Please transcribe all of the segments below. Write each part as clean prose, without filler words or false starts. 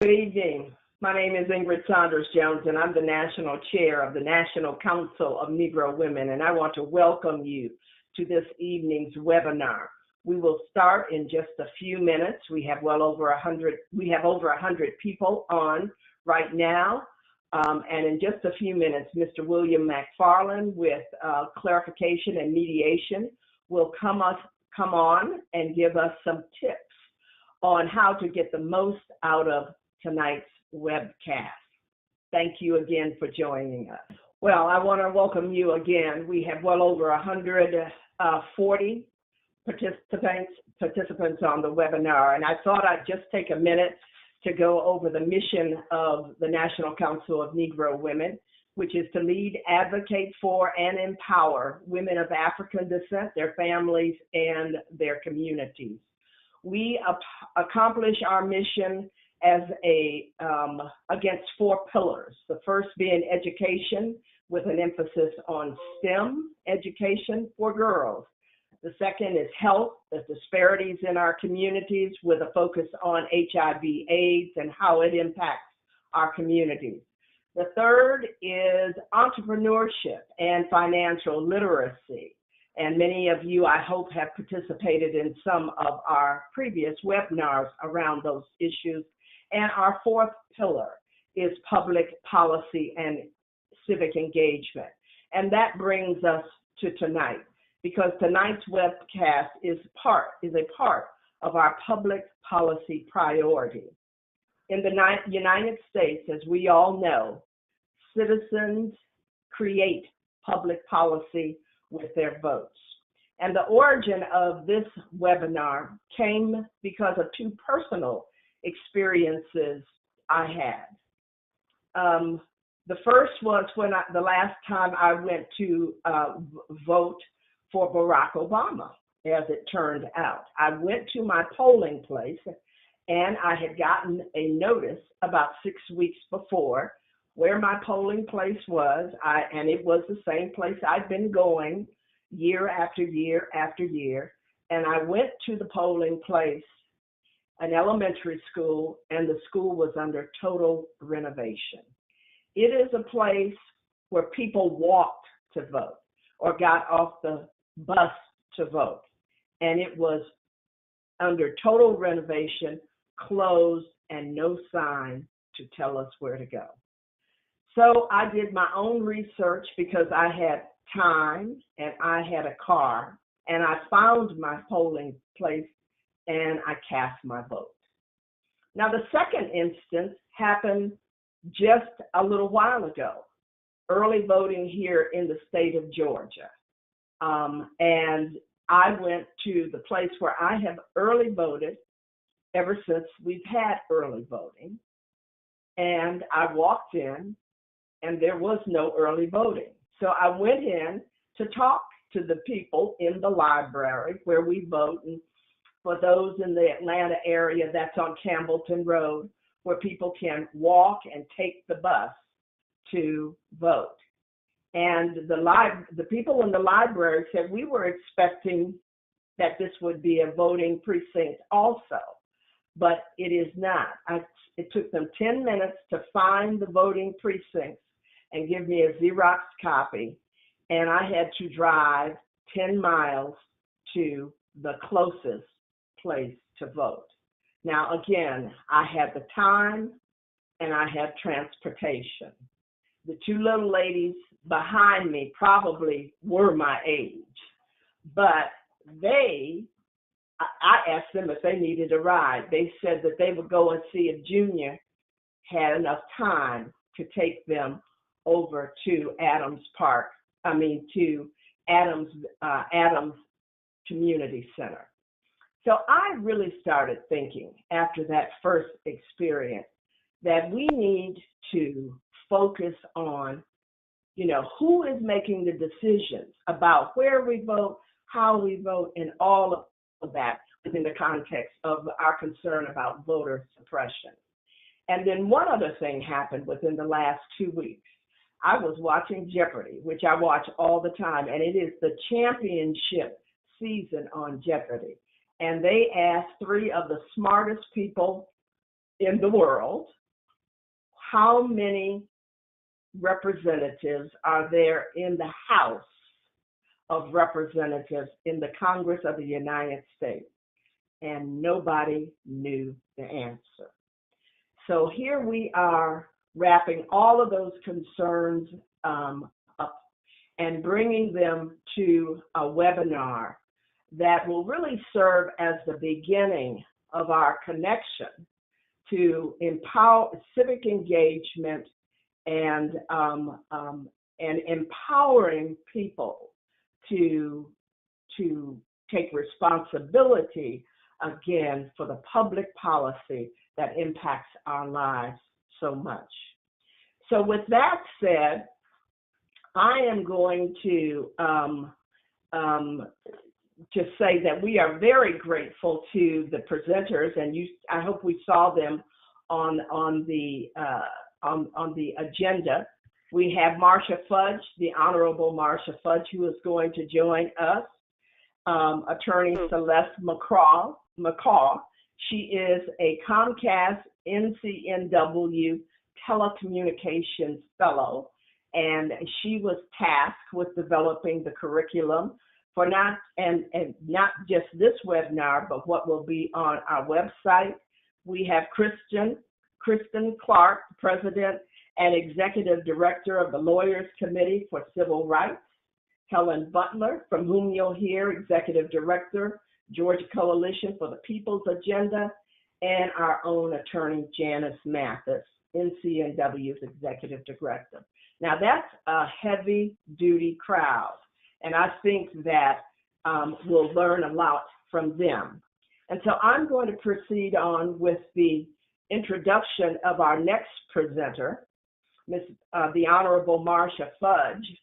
Good evening. My name is Ingrid Saunders Jones, and I'm the National Chair of the National Council of Negro Women, and I want to welcome you to this evening's webinar. We will start in just a few minutes. We have over 100 people on right now, and in just a few minutes, Mr. William McFarland with clarification and mediation will come on and give us some tips on how to get the most out of tonight's webcast. Thank you again for joining us. Well, I want to welcome you again. We have well over 140 participants on the webinar, and I thought I'd just take a minute to go over the mission of the National Council of Negro Women, which is to lead, advocate for, and empower women of African descent, their families, and their communities. We accomplish our mission as against four pillars. The first being education, with an emphasis on STEM education for girls. The second is health, the disparities in our communities, with a focus on HIV/AIDS and how it impacts our communities. The third is entrepreneurship and financial literacy. And many of you, I hope, have participated in some of our previous webinars around those issues. And our fourth pillar is public policy and civic engagement. And that brings us to tonight, because tonight's webcast is a part of our public policy priority. In the United States, as we all know, citizens create public policy with their votes. And the origin of this webinar came because of two personal experiences I had. The first was when the last time I went to vote for Barack Obama, as it turned out. I went to my polling place, and I had gotten a notice about 6 weeks before where my polling place was, and it was the same place I'd been going year after year after year. And I went to the polling place, an elementary school, and the school was under total renovation. It is a place where people walked to vote or got off the bus to vote. And it was under total renovation, closed, and no sign to tell us where to go. So I did my own research because I had time and I had a car, and I found my polling place and I cast my vote. Now, the second instance happened just a little while ago, early voting here in the state of Georgia. And I went to the place where I have early voted ever since we've had early voting. And I walked in, and there was no early voting. So I went in to talk to the people in the library where we vote. And for those in the Atlanta area, that's on Campbellton Road, where people can walk and take the bus to vote. And the people in the library said we were expecting that this would be a voting precinct also, but it is not. It took them 10 minutes to find the voting precincts and give me a Xerox copy, and I had to drive 10 miles to the closest place to vote. Now, again, I had the time and I had transportation. The two little ladies behind me probably were my age, but I asked them if they needed a ride. They said that they would go and see if Junior had enough time to take them over to Adams Community Center. So I really started thinking after that first experience that we need to focus on, who is making the decisions about where we vote, how we vote, and all of that within the context of our concern about voter suppression. And then one other thing happened within the last 2 weeks. I was watching Jeopardy, which I watch all the time, and it is the championship season on Jeopardy. And they asked three of the smartest people in the world, how many representatives are there in the House of Representatives in the Congress of the United States? And nobody knew the answer. So here we are wrapping all of those concerns up and bringing them to a webinar that will really serve as the beginning of our connection to empower civic engagement and empowering people to take responsibility again for the public policy that impacts our lives so much. So with that said, I am going to just say that we are very grateful to the presenters, and I hope we saw them on the agenda. We have Marcia Fudge, the Honorable Marcia Fudge, who is going to join us. Attorney Celeste McCaw. She is a Comcast NCNW Telecommunications Fellow, and she was tasked with developing the curriculum for not just this webinar, but what will be on our website. We have Kristen Clark, President and Executive Director of the Lawyers Committee for Civil Rights. Helen Butler, from whom you'll hear, Executive Director, Georgia Coalition for the People's Agenda, and our own attorney, Janice Mathis, NCNW's Executive Director. Now, that's a heavy-duty crowd, and I think that we'll learn a lot from them. And so I'm going to proceed on with the introduction of our next presenter, the Honorable Marcia Fudge,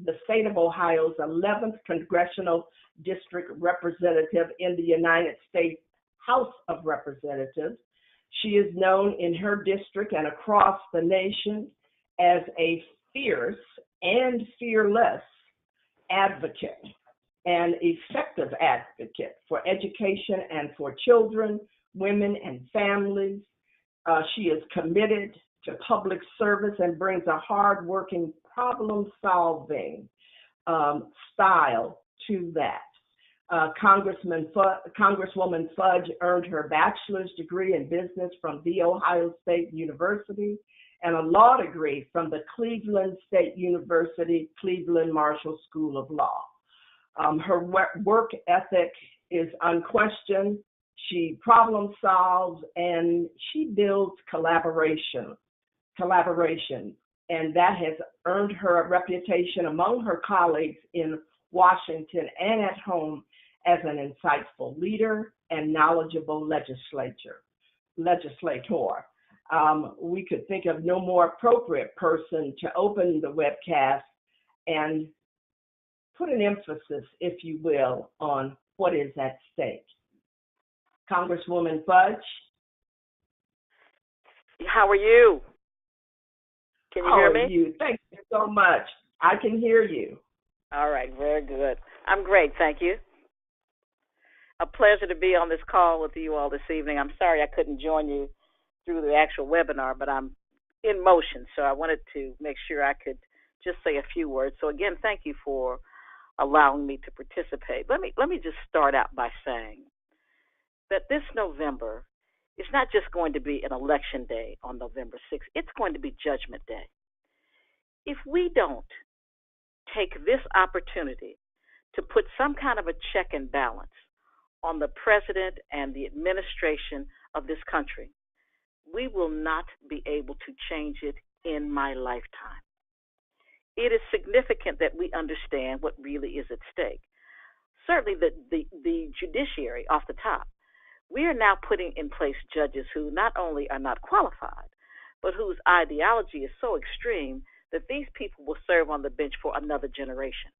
the state of Ohio's 11th Congressional District Representative in the United States House of Representatives. She is known in her district and across the nation as a fierce and fearless advocate, an effective advocate for education and for children, women, and families. She is committed to public service and brings a hard-working, problem-solving style to that. Congresswoman Fudge earned her bachelor's degree in business from The Ohio State University and a law degree from the Cleveland State University, Cleveland Marshall School of Law. Her work ethic is unquestioned. She problem solves and she builds collaboration, and that has earned her a reputation among her colleagues in Washington and at home as an insightful leader and knowledgeable legislator. We could think of no more appropriate person to open the webcast and put an emphasis, if you will, on what is at stake. Congresswoman Fudge. How are you? Can you hear me? How are you? Thank you so much. I can hear you. All right, very good. I'm great, thank you. A pleasure to be on this call with you all this evening. I'm sorry I couldn't join you through the actual webinar, but I'm in motion, so I wanted to make sure I could just say a few words. So again, thank you for allowing me to participate. Let me just start out by saying that this November is not just going to be an election day on November 6th. It's going to be Judgment Day. If we don't take this opportunity to put some kind of a check and balance on the president and the administration of this country, we will not be able to change it in my lifetime. It is significant that we understand what really is at stake. Certainly the judiciary off the top. We are now putting in place judges who not only are not qualified, but whose ideology is so extreme that these people will serve on the bench for another generation.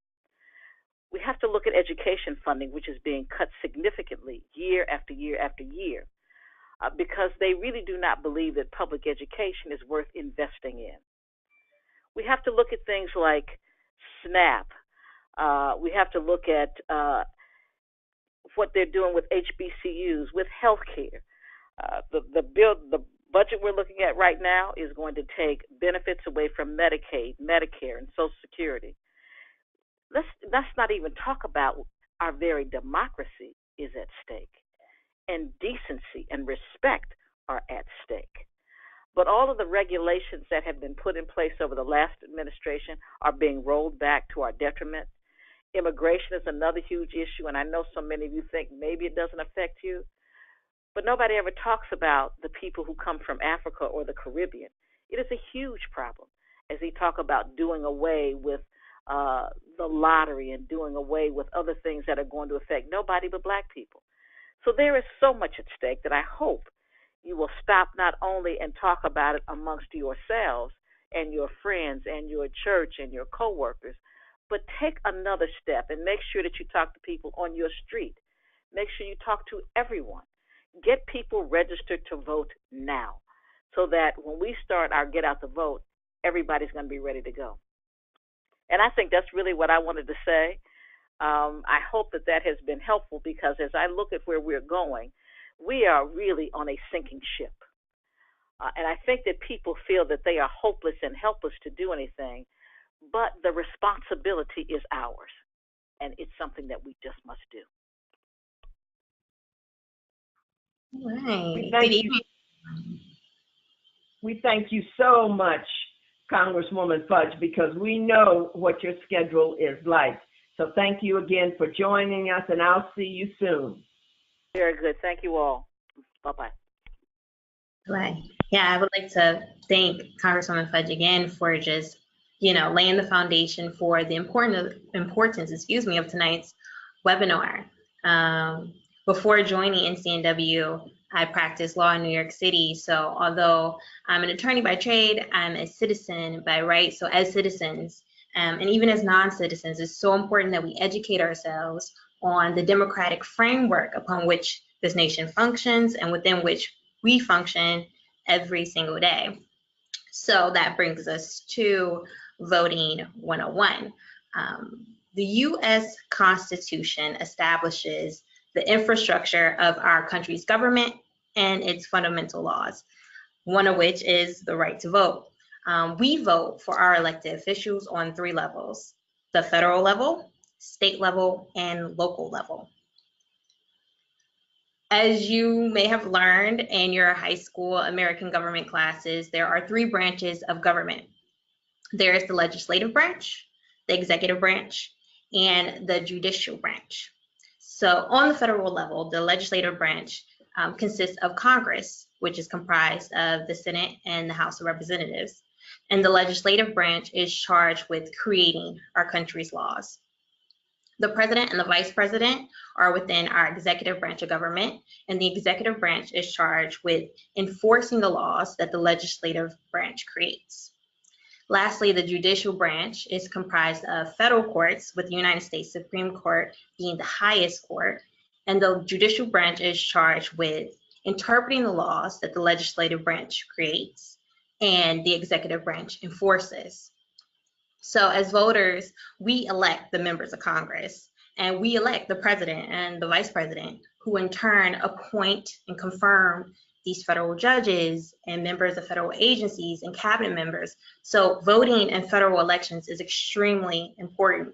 We have to look at education funding, which is being cut significantly year after year after year, because they really do not believe that public education is worth investing in. We have to look at things like SNAP. We have to look at what they're doing with HBCUs, with healthcare. The budget we're looking at right now is going to take benefits away from Medicaid, Medicare, and Social Security. Let's not even talk about our very democracy is at stake, and decency and respect are at stake. But all of the regulations that have been put in place over the last administration are being rolled back to our detriment. Immigration is another huge issue, and I know so many of you think maybe it doesn't affect you, but nobody ever talks about the people who come from Africa or the Caribbean. It is a huge problem as they talk about doing away with the lottery and doing away with other things that are going to affect nobody but black people. So there is so much at stake that I hope you will stop not only and talk about it amongst yourselves and your friends and your church and your coworkers, but take another step and make sure that you talk to people on your street. Make sure you talk to everyone. Get people registered to vote now so that when we start our get out the vote, everybody's going to be ready to go. And I think that's really what I wanted to say. I hope that that has been helpful, because as I look at where we're going, we are really on a sinking ship. And I think that people feel that they are hopeless and helpless to do anything, but the responsibility is ours, and it's something that we just must do. Right. We thank you so much, Congresswoman Fudge, because we know what your schedule is like. So thank you again for joining us, and I'll see you soon. Very good. Thank you all. Bye-bye. Bye. Yeah, I would like to thank Congresswoman Fudge again for just, laying the foundation for the importance, of tonight's webinar. Before joining NCNW, I practiced law in New York City. So although I'm an attorney by trade, I'm a citizen by right. So as citizens, and even as non-citizens, it's so important that we educate ourselves on the democratic framework upon which this nation functions and within which we function every single day. So that brings us to Voting 101. The U.S. Constitution establishes the infrastructure of our country's government and its fundamental laws, one of which is the right to vote. We vote for our elected officials on 3 levels: the federal level, state level, and local level. As you may have learned in your high school American government classes, there are 3 branches of government. There is the legislative branch, the executive branch, and the judicial branch. So on the federal level, the legislative branch consists of Congress, which is comprised of the Senate and the House of Representatives. And the legislative branch is charged with creating our country's laws. The president and the vice president are within our executive branch of government, and the executive branch is charged with enforcing the laws that the legislative branch creates. Lastly, the judicial branch is comprised of federal courts, with the United States Supreme Court being the highest court, and the judicial branch is charged with interpreting the laws that the legislative branch creates and the executive branch enforces. So as voters, we elect the members of Congress, and we elect the president and the vice president, who in turn appoint and confirm these federal judges and members of federal agencies and cabinet members. So voting in federal elections is extremely important.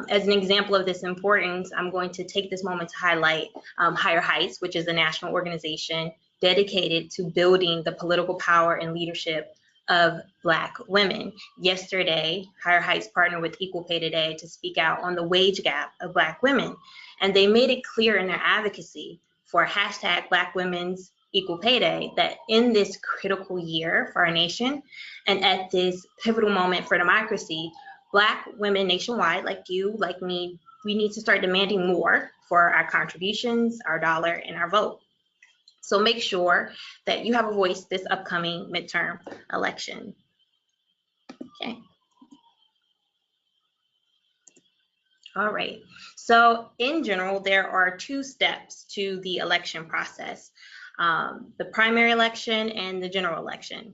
As an example of this importance, I'm going to take this moment to highlight Higher Heights, which is a national organization dedicated to building the political power and leadership of Black women. Yesterday, Higher Heights partnered with Equal Pay Today to speak out on the wage gap of Black women. And they made it clear in their advocacy for hashtag Black Women's Equal Pay Day that in this critical year for our nation and at this pivotal moment for democracy, Black women nationwide, like you, like me, we need to start demanding more for our contributions, our dollar, and our vote. So make sure that you have a voice this upcoming midterm election. Okay. All right. So in general, there are 2 steps to the election process, the primary election and the general election.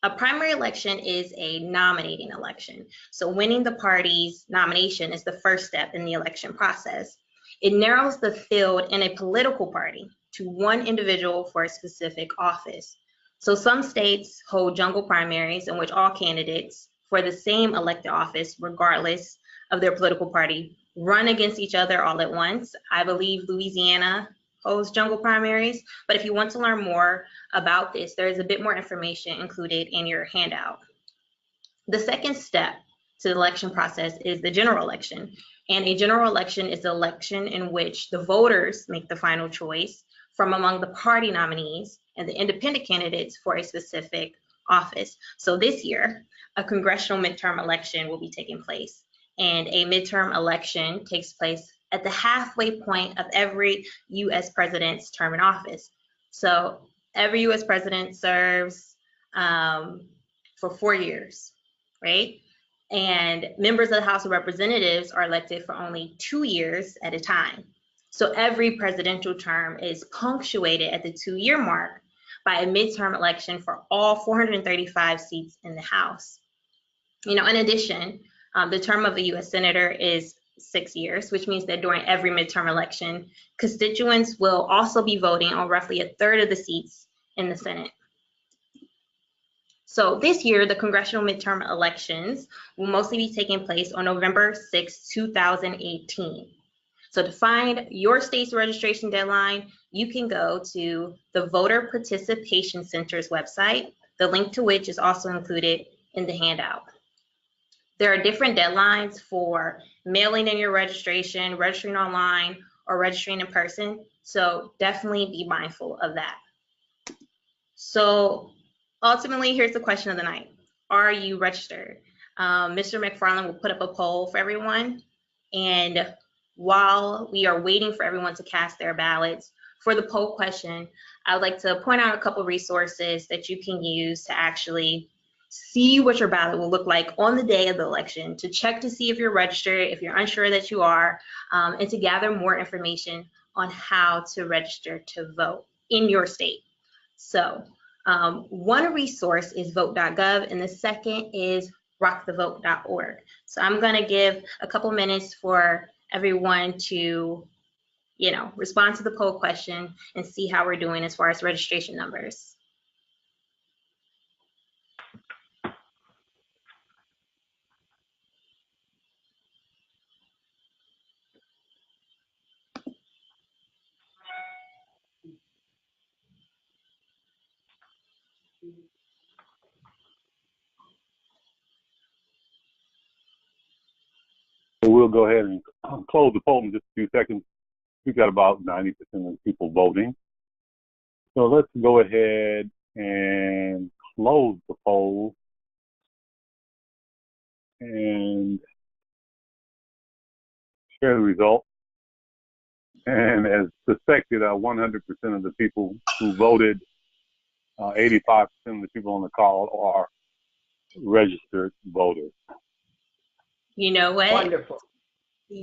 A primary election is a nominating election. So winning the party's nomination is the first step in the election process. It narrows the field in a political party to one individual for a specific office. So some states hold jungle primaries in which all candidates for the same elected office, regardless of their political party, run against each other all at once. I believe Louisiana holds jungle primaries, but if you want to learn more about this, there is a bit more information included in your handout. The second step to the election process is the general election. And a general election is the election in which the voters make the final choice from among the party nominees and the independent candidates for a specific office. So this year, a congressional midterm election will be taking place. And a midterm election takes place at the halfway point of every US president's term in office. So every US president serves for 4 years, right? And members of the House of Representatives are elected for only 2 years at a time. So every presidential term is punctuated at the 2-year mark by a midterm election for all 435 seats in the House. In addition, the term of a US Senator is 6 years, which means that during every midterm election, constituents will also be voting on roughly a third of the seats in the Senate. So this year, the congressional midterm elections will mostly be taking place on November 6, 2018. So to find your state's registration deadline, you can go to the Voter Participation Center's website, the link to which is also included in the handout. There are different deadlines for mailing in your registration, registering online, or registering in person. So definitely be mindful of that. So ultimately, here's the question of the night. Are you registered? Mr. McFarland will put up a poll for everyone. And while we are waiting for everyone to cast their ballots, for the poll question, I would like to point out a couple resources that you can use to actually see what your ballot will look like on the day of the election, to check to see if you're registered, if you're unsure that you are, and to gather more information on how to register to vote in your state. So one resource is vote.gov, and the second is rockthevote.org. So I'm going to give a couple minutes for everyone to, respond to the poll question and see how we're doing as far as registration numbers. We'll go ahead and close the poll in just a few seconds. We've got about 90% of the people voting. So let's go ahead and close the poll and share the results. And as suspected, 100% of the people who voted, 85% of the people on the call are registered voters. You know what? Wonderful.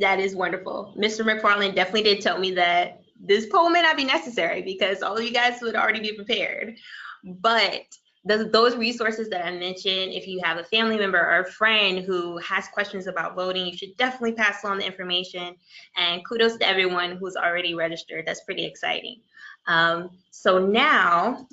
That is wonderful. Mr. McFarland definitely did tell me that this poll may not be necessary because all of you guys would already be prepared. But those resources that I mentioned, if you have a family member or a friend who has questions about voting, you should definitely pass along the information. And kudos to everyone who's already registered. That's pretty exciting. So now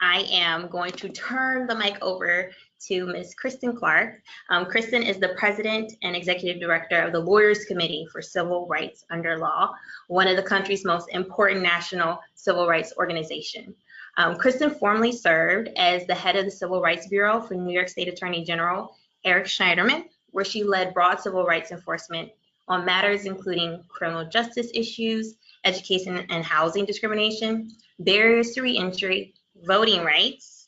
I am going to turn the mic over to Ms. Kristen Clark. Kristen is the President and Executive Director of the Lawyers Committee for Civil Rights Under Law, one of the country's most important national civil rights organization. Kristen formerly served as the head of the Civil Rights Bureau for New York State Attorney General Eric Schneiderman, where she led broad civil rights enforcement on matters including criminal justice issues, education and housing discrimination, barriers to reentry, voting rights,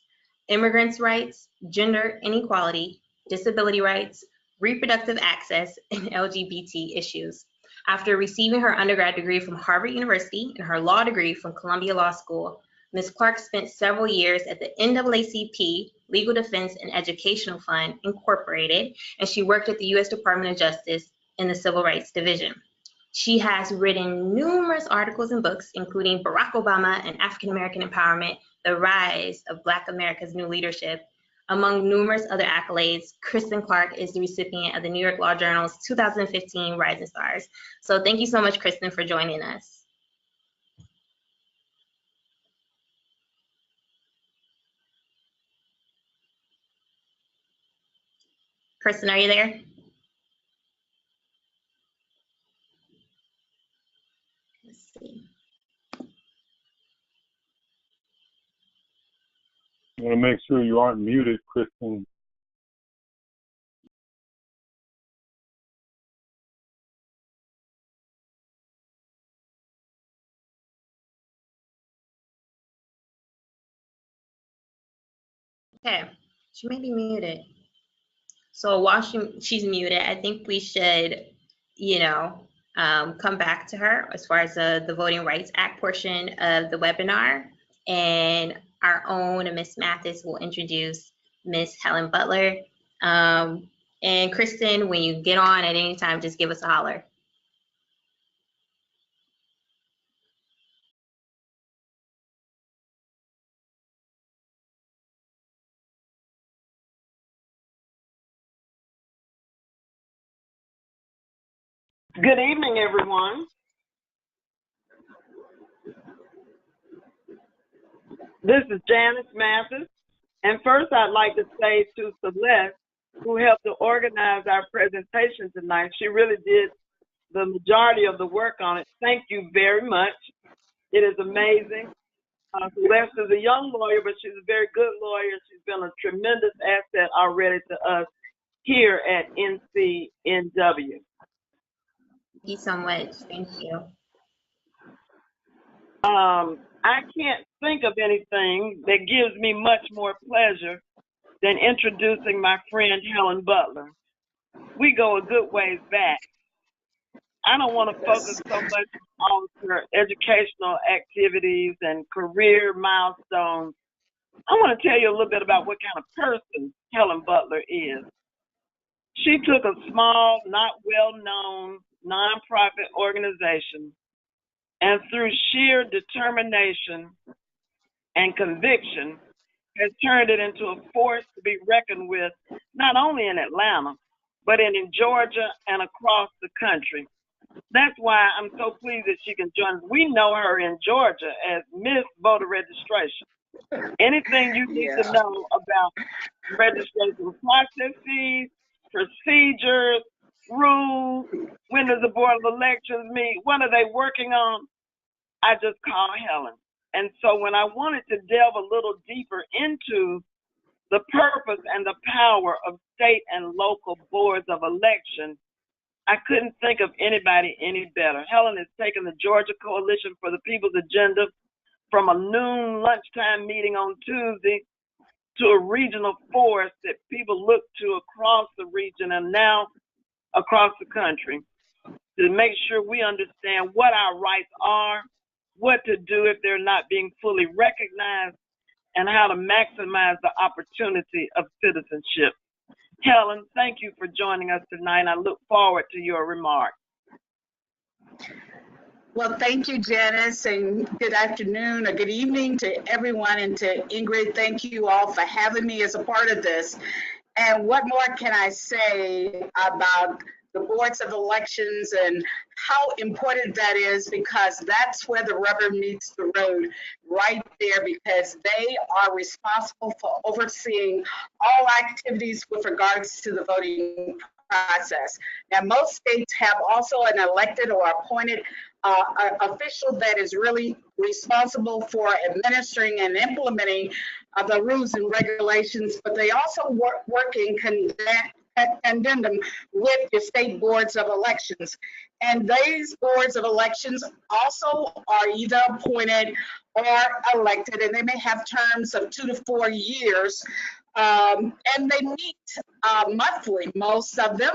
immigrants' rights, gender inequality, disability rights, reproductive access, and LGBT issues. After receiving her undergrad degree from Harvard University and her law degree from Columbia Law School, Ms. Clark spent several years at the NAACP Legal Defense and Educational Fund, Incorporated, and she worked at the U.S. Department of Justice in the Civil Rights Division. She has written numerous articles and books, including Barack Obama and African American Empowerment, The Rise of Black America's New Leadership. Among numerous other accolades, Kristen Clark is the recipient of the New York Law Journal's 2015 Rising Stars. So thank you so much, Kristen, for joining us. Kristen, are you there? Let's see. You want to make sure you aren't muted, Kristen. Okay, she may be muted. So while she's muted, I think we should, come back to her as far as the Voting Rights Act portion of the webinar. And our own Ms. Mathis will introduce Ms. Helen Butler. And Kristen, when you get on at any time, just give us a holler. Good evening, everyone. This is Janice Mathis. And first, I'd like to say to Celeste, who helped to organize our presentation tonight, she really did the majority of the work on it. Thank you very much. It is amazing. Celeste is a young lawyer, but she's a very good lawyer. She's been a tremendous asset already to us here at NCNW. Thank you so much. Thank you. I can't think of anything that gives me much more pleasure than introducing my friend Helen Butler. We go a good ways back. I don't want to focus so much on her educational activities and career milestones. I want to tell you a little bit about what kind of person Helen Butler is. She took a small, not well-known nonprofit organization and through sheer determination and conviction has turned it into a force to be reckoned with, not only in Atlanta, but in Georgia and across the country. That's why I'm so pleased that she can join us. We know her in Georgia as Miss Voter Registration. Anything you need to know about registration processes, procedures, rules, when does the Board of Elections meet, what are they working on? I just call Helen. And so when I wanted to delve a little deeper into the purpose and the power of state and local boards of election, I couldn't think of anybody any better. Helen has taken the Georgia Coalition for the People's Agenda from a noon lunchtime meeting on Tuesday to a regional force that people look to across the region and now across the country to make sure we understand what our rights are, what to do if they're not being fully recognized, and how to maximize the opportunity of citizenship. Helen, thank you for joining us tonight. I look forward to your remarks. Well, thank you, Janice, and good afternoon or good evening to everyone, and to Ingrid, thank you all for having me as a part of this. And what more can I say about the boards of elections and how important that is, because that's where the rubber meets the road right there, because they are responsible for overseeing all activities with regards to the voting process. Now, most states have also an elected or appointed official that is really responsible for administering and implementing the rules and regulations, but they also work in tandem with the state boards of elections. And these boards of elections also are either appointed or elected, and they may have terms of 2 to 4 years. And they meet monthly, most of them,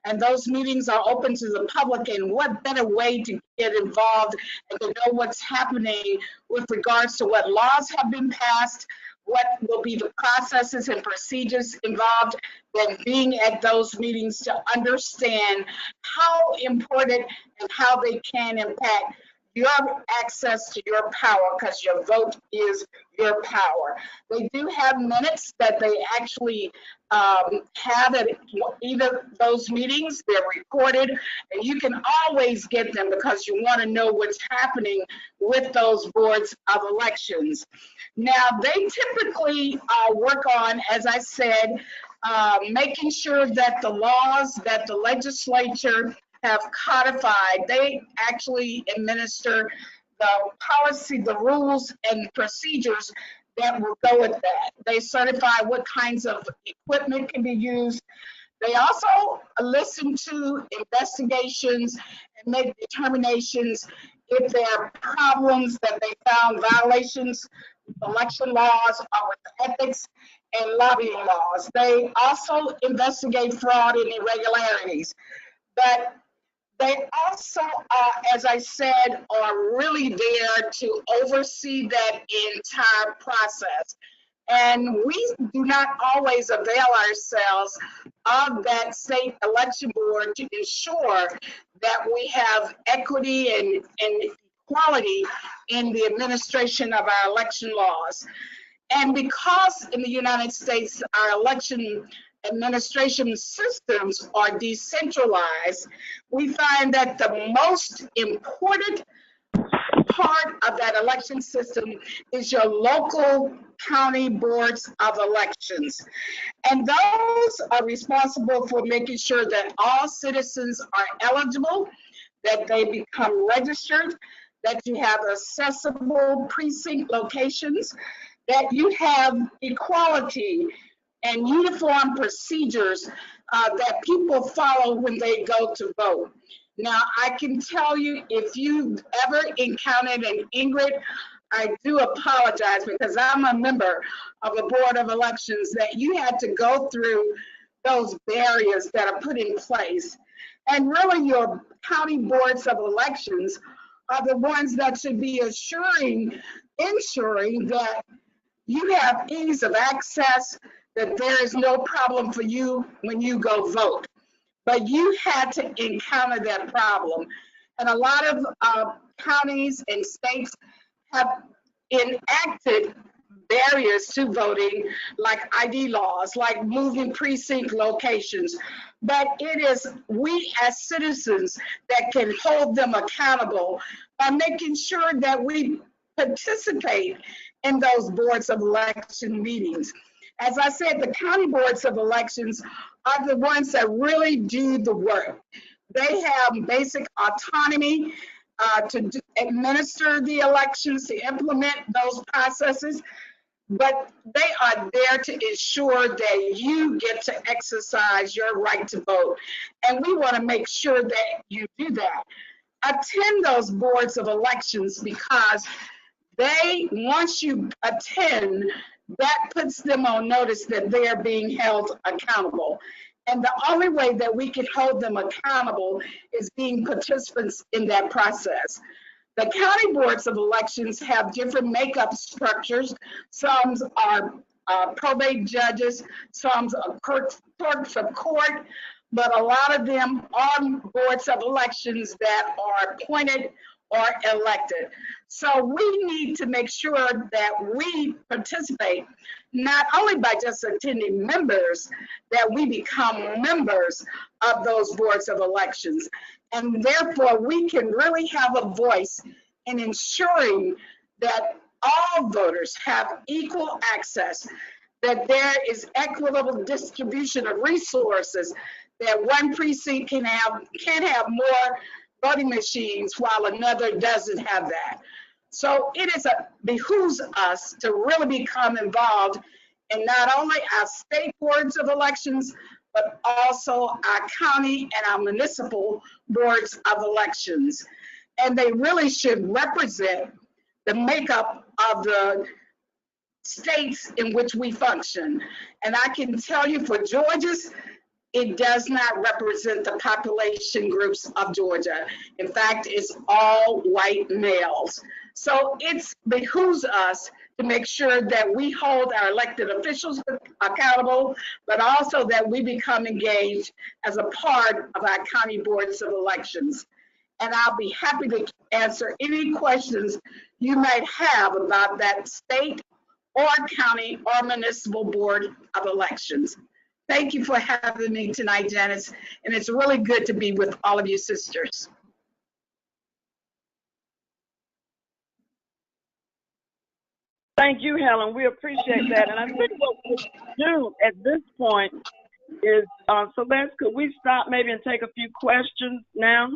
and those meetings are open to the public. And what better way to get involved and to know what's happening with regards to what laws have been passed, what will be the processes and procedures involved, than being at those meetings to understand how important and how they can impact your access to your power, because your vote is your power. They do have minutes that they actually have at either those meetings. They're recorded, and you can always get them because you want to know what's happening with those boards of elections. Now, they typically work on, as I said, making sure that the laws that the legislature have codified, they actually administer the policy, the rules and procedures that will go with that. They certify what kinds of equipment can be used. They also listen to investigations and make determinations if there are problems that they found, violations with election laws or with ethics and lobbying laws. They also investigate fraud and irregularities. But they also, as I said, are really there to oversee that entire process. And we do not always avail ourselves of that state election board to ensure that we have equity and equality in the administration of our election laws. And because in the United States, our election administration systems are decentralized, we find that the most important part of that election system is your local county boards of elections. And those are responsible for making sure that all citizens are eligible, that they become registered, that you have accessible precinct locations, that you have equality and uniform procedures that people follow when they go to vote. Now, I can tell you, if you've ever encountered an Ingrid, I do apologize because I'm a member of the Board of Elections, that you had to go through those barriers that are put in place. And really, your county boards of elections are the ones that should be ensuring that you have ease of access, that there is no problem for you when you go vote. But you had to encounter that problem. And a lot of counties and states have enacted barriers to voting, like ID laws, like moving precinct locations. But it is we as citizens that can hold them accountable by making sure that we participate in those boards of election meetings. As I said, the county boards of elections are the ones that really do the work. They have basic autonomy to administer the elections, to implement those processes, but they are there to ensure that you get to exercise your right to vote. And we want to make sure that you do that. Attend those boards of elections because once you attend, that puts them on notice that they are being held accountable. And the only way that we can hold them accountable is being participants in that process. The county boards of elections have different makeup structures. Some are probate judges, some are clerks of court, but a lot of them are boards of elections that are appointed or elected. So we need to make sure that we participate, not only by just attending members, that we become members of those boards of elections. And therefore, we can really have a voice in ensuring that all voters have equal access, that there is equitable distribution of resources, that one precinct can't have more voting machines while another doesn't have that. So it behooves us to really become involved in not only our state boards of elections, but also our county and our municipal boards of elections. And they really should represent the makeup of the states in which we function. And I can tell you for Georgia's, it does not represent the population groups of Georgia. In fact, it's all white males. So it behooves us to make sure that we hold our elected officials accountable, but also that we become engaged as a part of our county boards of elections. And I'll be happy to answer any questions you might have about that state or county or municipal board of elections. Thank you for having me tonight, Janice, and it's really good to be with all of you sisters. Thank you, Helen. We appreciate that. And I think what we'll do at this point is, Celeste, could we stop maybe and take a few questions now?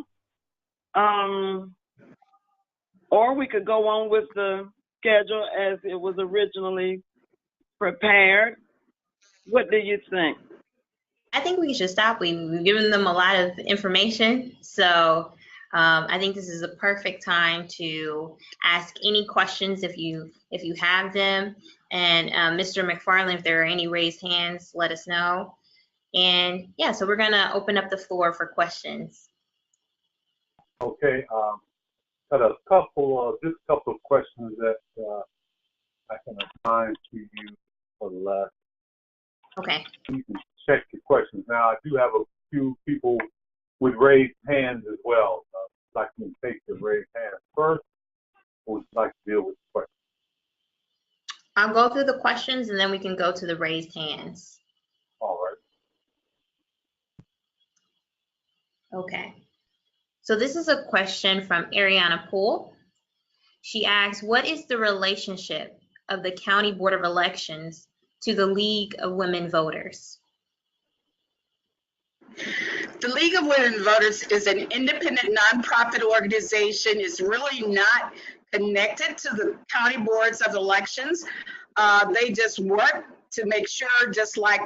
Or we could go on with the schedule as it was originally prepared. What do you think? I think we should stop. We've given them a lot of information. So I think this is a perfect time to ask any questions if you have them. And Mr. McFarland, if there are any raised hands, let us know. And yeah, so we're gonna open up the floor for questions. Okay, got a couple of questions that I can assign to you for the last. Okay. You can check your questions. Now, I do have a few people with raised hands as well. I'd like to take the raised hands first, or would you like to deal with the questions? I'll go through the questions and then we can go to the raised hands. All right. Okay. So this is a question from Ariana Poole. She asks, what is the relationship of the County Board of Elections to the League of Women Voters? The League of Women Voters is an independent nonprofit organization. It's really not connected to the county boards of elections. They just work to make sure, just like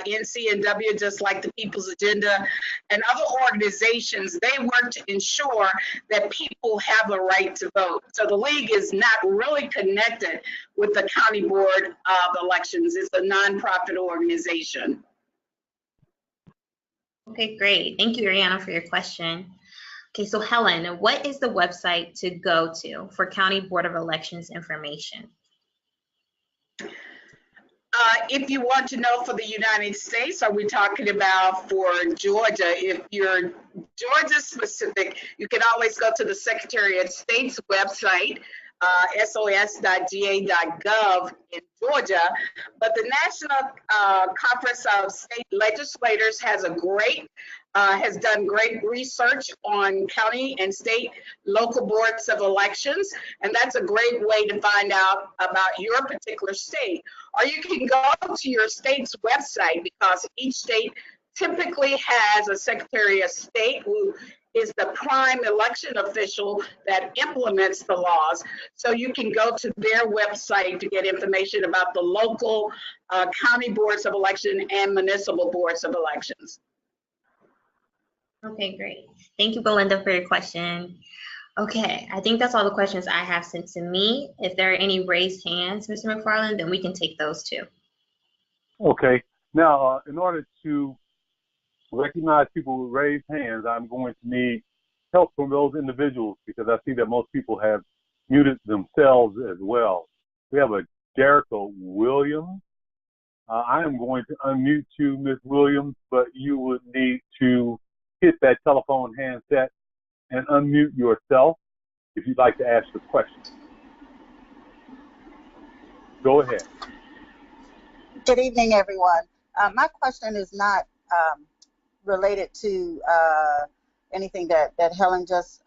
NCNW, just like the People's Agenda and other organizations, they work to ensure that people have a right to vote. So the League is not really connected with the County Board of Elections. It's a nonprofit organization. Okay, great. Thank you, Ariana, for your question. Okay, so Helen, what is the website to go to for County Board of Elections information? If you want to know for the United States, are we talking about for Georgia? If you're Georgia specific, you can always go to the Secretary of State's website, sos.ga.gov in Georgia. But the National Conference of State Legislators has done great research on county and state local boards of elections, and that's a great way to find out about your particular state. Or you can go to your state's website, because each state typically has a Secretary of State who is the prime election official that implements the laws. So you can go to their website to get information about the local county boards of election and municipal boards of elections. Okay, great. Thank you, Belinda, for your question. Okay, I think that's all the questions I have sent to me. If there are any raised hands, Mr. McFarland, then we can take those too. Okay. Now, in order to recognize people with raised hands, I'm going to need help from those individuals, because I see that most people have muted themselves as well. We have a Jericho Williams. I am going to unmute you, Ms. Williams, but you would need to hit that telephone handset and unmute yourself if you'd like to ask the question. Go ahead. Good evening, everyone. My question is not related to anything that Helen just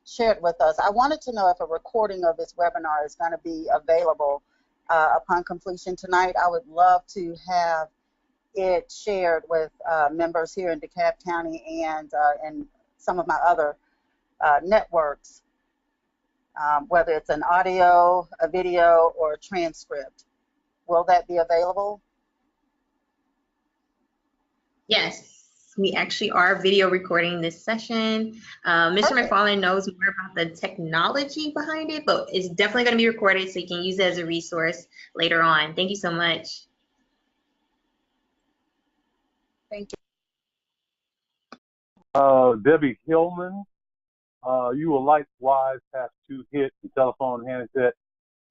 shared with us. I wanted to know if a recording of this webinar is going to be available upon completion tonight. I would love to have it shared with members here in DeKalb County and some of my other networks, whether it's an audio, a video, or a transcript. Will that be available? Yes, we actually are video recording this session. Mr. McFarland knows more about the technology behind it, but it's definitely going to be recorded so you can use it as a resource later on. Thank you so much. Thank you. Debbie Hillman, you will likewise have to hit the telephone handset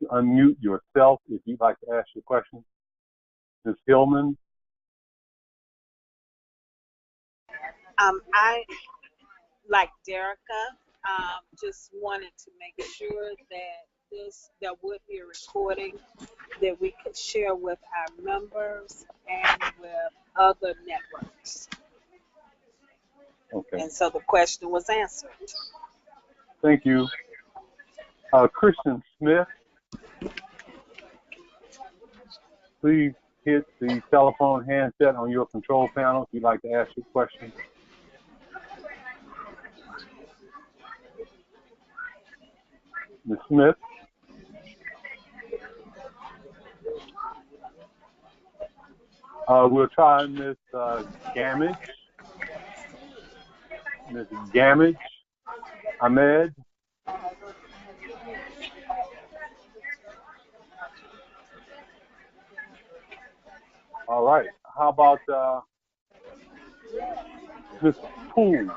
to unmute yourself if you'd like to ask your question. Ms. Hillman. I, like Derica, just wanted to make sure that there would be a recording that we could share with our members and with other networks. Okay. And so the question was answered. Thank you. Christian Smith. Please hit the telephone handset on your control panel if you'd like to ask your question. Ms. Smith? We'll try Ms. Gamage. Ms. Gamage Ahmed. All right. How about Ms. Poole?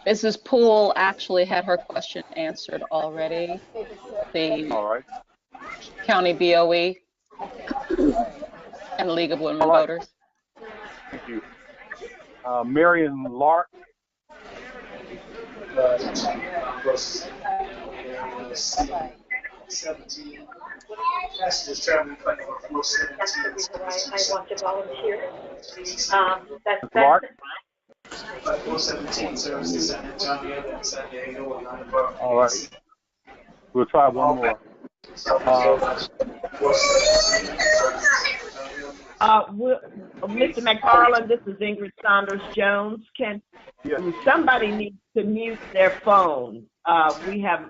Mrs. Poole actually had her question answered already. The All right. County BOE and League of Women Voters. Thank you. Marion Lark. Passengers traveling platform 417. I want to volunteer. Clark. Flight 417 service to San Antonio, then San Diego, and 9 o'clock. All right. We'll try one more. Mr. McFarland, this is Ingrid Saunders Jones. Yes. Somebody needs to mute their phone? We have,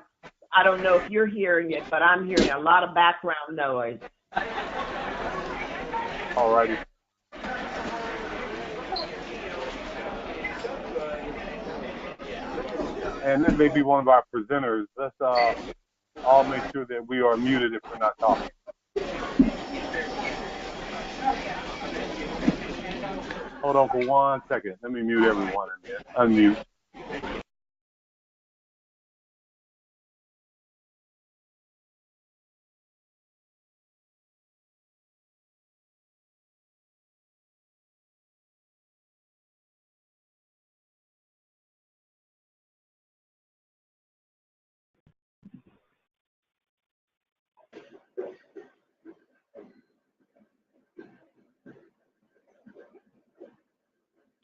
I don't know if you're hearing it, but I'm hearing a lot of background noise. All righty. And this may be one of our presenters. Let's all make sure that we are muted if we're not talking. Hold on for 1 second. Let me mute everyone and then unmute.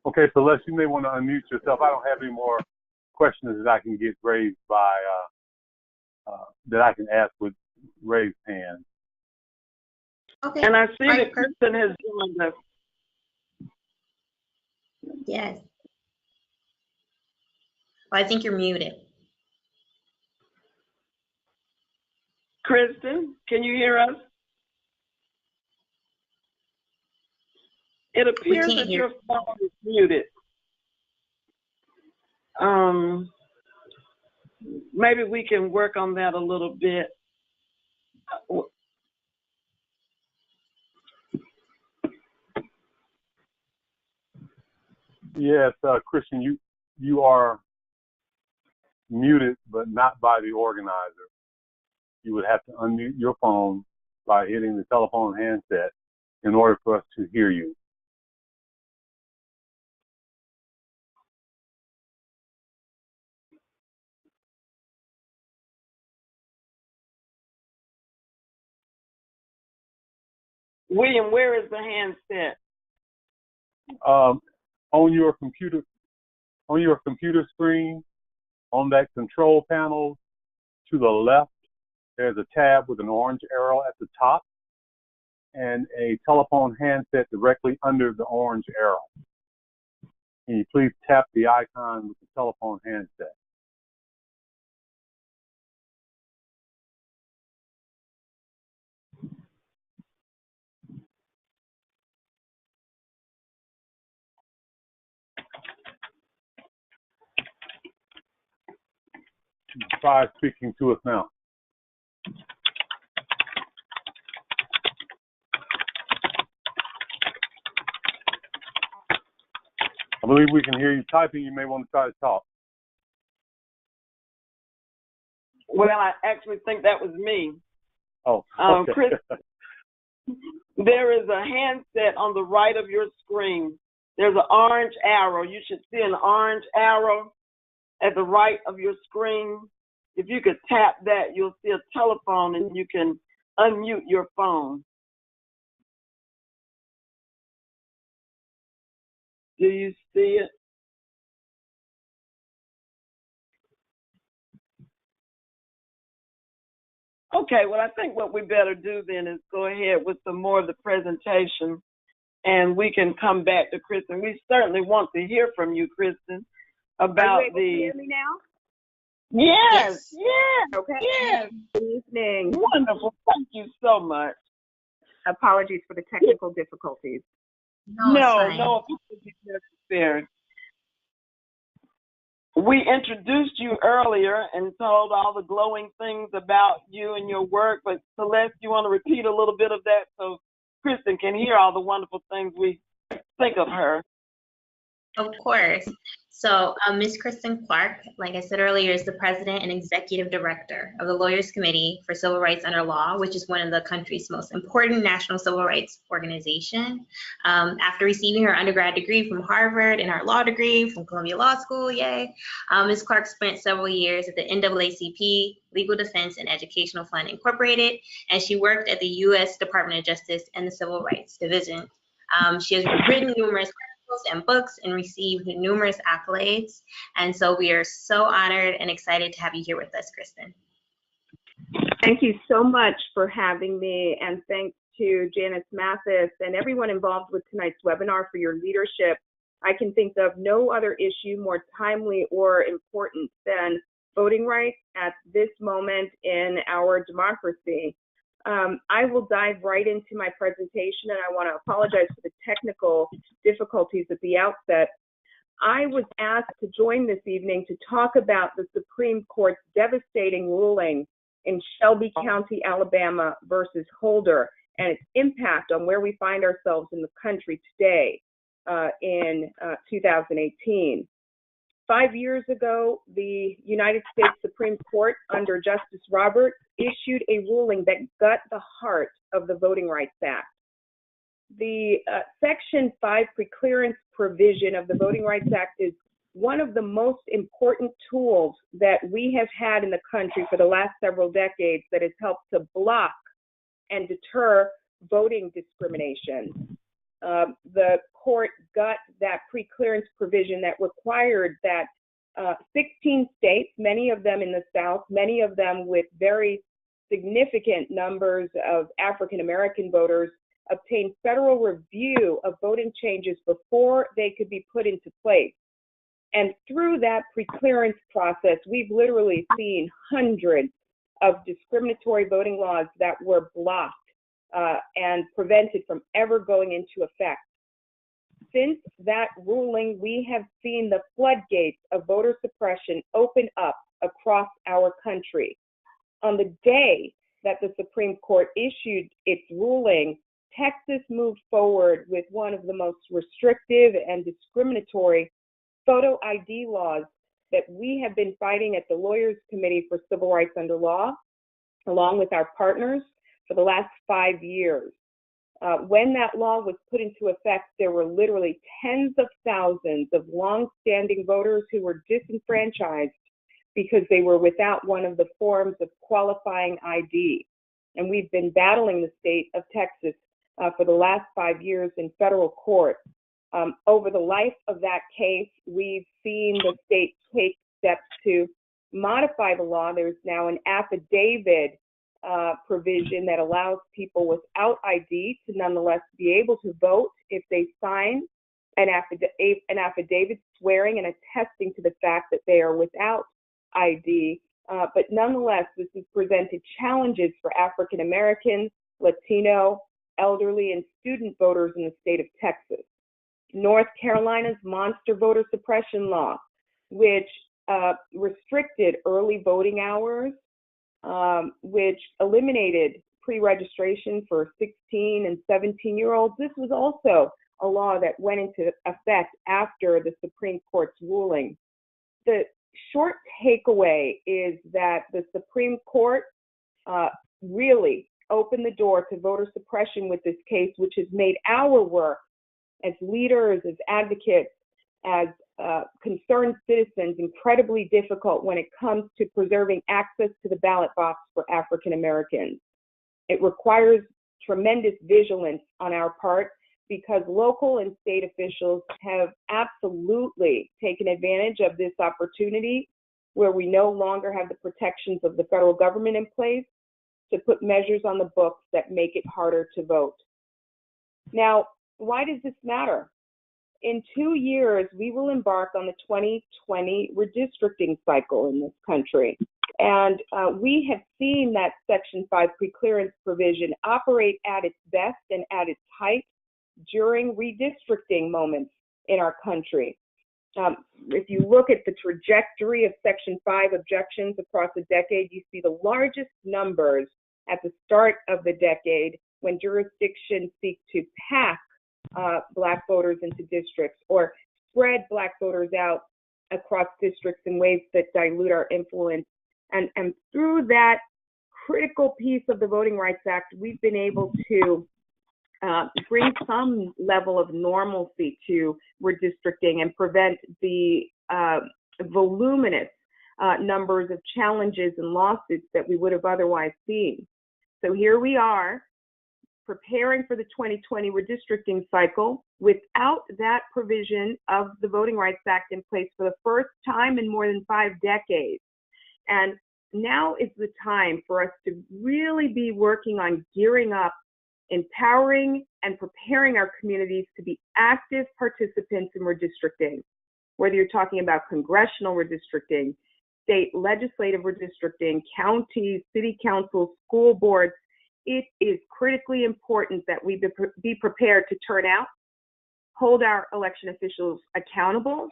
Okay, Celeste, you may want to unmute yourself. I don't have any more questions that I can get raised by, that I can ask with raised hands. Okay. And I see that Kristen has joined us. Yes. Well, I think you're muted. Kristen, can you hear us? It appears that your phone is muted. Maybe we can work on that a little bit. Yes, Christian, you are muted, but not by the organizer. You would have to unmute your phone by hitting the telephone handset in order for us to hear you. William, where is the handset? On your computer screen, on that control panel to the left, there's a tab with an orange arrow at the top and a telephone handset directly under the orange arrow. Can you please tap the icon with the telephone handset? Try speaking to us now. I believe we can hear you typing. You may want to try to talk. Well, I actually think that was me. Oh, okay. Chris, there is a handset on the right of your screen. There's an orange arrow. You should see an orange arrow at the right of your screen. If you could tap that, you'll see a telephone and you can unmute your phone. Do you see it? Okay, well, I think what we better do then is go ahead with some more of the presentation, and we can come back to Kristen. We certainly want to hear from you, Kristen, about Are you able to hear me now? Yes, Yes. yes, Okay. yes. Good evening. Wonderful. Thank you so much. Apologies for the technical difficulties. No, it's fine. No, it's necessary. We introduced you earlier and told all the glowing things about you and your work, but Celeste, you want to repeat a little bit of that so Kristen can hear all the wonderful things we think of her? Of course. So Ms. Kristen Clark, like I said earlier, is the president and executive director of the Lawyers Committee for Civil Rights Under Law, which is one of the country's most important national civil rights organization. After receiving her undergrad degree from Harvard and her law degree from Columbia Law School, yay, Ms. Clark spent several years at the NAACP, Legal Defense and Educational Fund Incorporated, and she worked at the U.S. Department of Justice and the Civil Rights Division. She has written numerous and books and received numerous accolades. And so we are so honored and excited to have you here with us, Kristen. Thank you so much for having me, and thanks to Janice Mathis and everyone involved with tonight's webinar for your leadership. I can think of no other issue more timely or important than voting rights at this moment in our democracy. I will dive right into my presentation, and I want to apologize for the technical difficulties at the outset. I was asked to join this evening to talk about the Supreme Court's devastating ruling in Shelby County, Alabama versus Holder, and its impact on where we find ourselves in the country today in 2018. 5 years ago, the United States Supreme Court, under Justice Roberts, issued a ruling that gut the heart of the Voting Rights Act. The Section 5 preclearance provision of the Voting Rights Act is one of the most important tools that we have had in the country for the last several decades that has helped to block and deter voting discrimination. The court gut that preclearance provision that required that 16 states, many of them in the South, many of them with very significant numbers of African American voters, obtain federal review of voting changes before they could be put into place. And through that preclearance process, we've literally seen hundreds of discriminatory voting laws that were blocked and prevented from ever going into effect. Since that ruling, we have seen the floodgates of voter suppression open up across our country. On the day that the Supreme Court issued its ruling, Texas moved forward with one of the most restrictive and discriminatory photo ID laws that we have been fighting at the Lawyers Committee for Civil Rights Under Law, along with our partners, for the last 5 years. When that law was put into effect, there were literally tens of thousands of long-standing voters who were disenfranchised because they were without one of the forms of qualifying ID. And we've been battling the state of Texas for the last 5 years in federal court. Over the life of that case, we've seen the state take steps to modify the law. There's now an affidavit provision that allows people without ID to nonetheless be able to vote if they sign an affidavit swearing and attesting to the fact that they are without ID. But nonetheless, this has presented challenges for African Americans, Latino, elderly, and student voters in the state of Texas. North Carolina's monster voter suppression law, which restricted early voting hours, which eliminated pre-registration for 16 and 17-year-olds. This was also a law that went into effect after the Supreme Court's ruling. The short takeaway is that the Supreme Court really opened the door to voter suppression with this case, which has made our work as leaders, as advocates, as concerned citizens incredibly difficult when it comes to preserving access to the ballot box for African Americans. It requires tremendous vigilance on our part because local and state officials have absolutely taken advantage of this opportunity where we no longer have the protections of the federal government in place. to put measures on the books that make it harder to vote. Now, why does this matter? In 2 years, we will embark on the 2020 redistricting cycle in this country. And we have seen that Section 5 preclearance provision operate at its best and at its height during redistricting moments in our country. If you look at the trajectory of Section 5 objections across a decade, you see the largest numbers at the start of the decade when jurisdictions seek to pack Black voters into districts or spread Black voters out across districts in ways that dilute our influence. And through that critical piece of the Voting Rights Act, we've been able to bring some level of normalcy to redistricting and prevent the voluminous numbers of challenges and lawsuits that we would have otherwise seen. So here we are, preparing for the 2020 redistricting cycle without that provision of the Voting Rights Act in place for the first time in more than 5 decades. And now is the time for us to really be working on gearing up, empowering and preparing our communities to be active participants in redistricting, whether you're talking about congressional redistricting, state legislative redistricting, counties, city councils, school boards. It is critically important that we be prepared to turn out, hold our election officials accountable,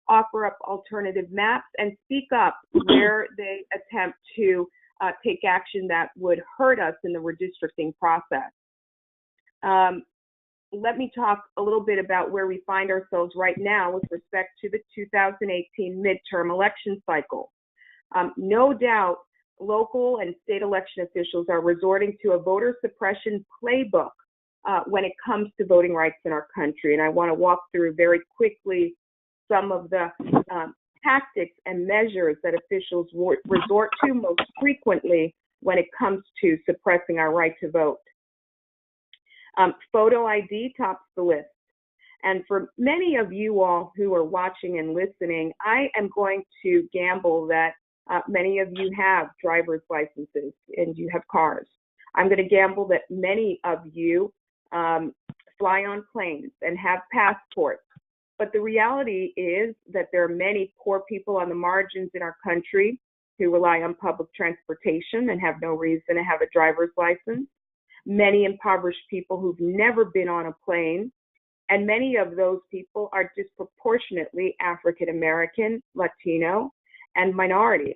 offer up alternative maps, and speak up where they attempt to take action that would hurt us in the redistricting process. Let me talk a little bit about where we find ourselves right now with respect to the 2018 midterm election cycle. No doubt, local and state election officials are resorting to a voter suppression playbook when it comes to voting rights in our country. And I want to walk through very quickly some of the tactics and measures that officials resort to most frequently when it comes to suppressing our right to vote. Photo ID tops the list. And for many of you all who are watching and listening, I am going to gamble that many of you have driver's licenses and you have cars. I'm going to gamble that many of you fly on planes and have passports. But the reality is that there are many poor people on the margins in our country who rely on public transportation and have no reason to have a driver's license. Many impoverished people who've never been on a plane. And many of those people are disproportionately African American, Latino, and minorities.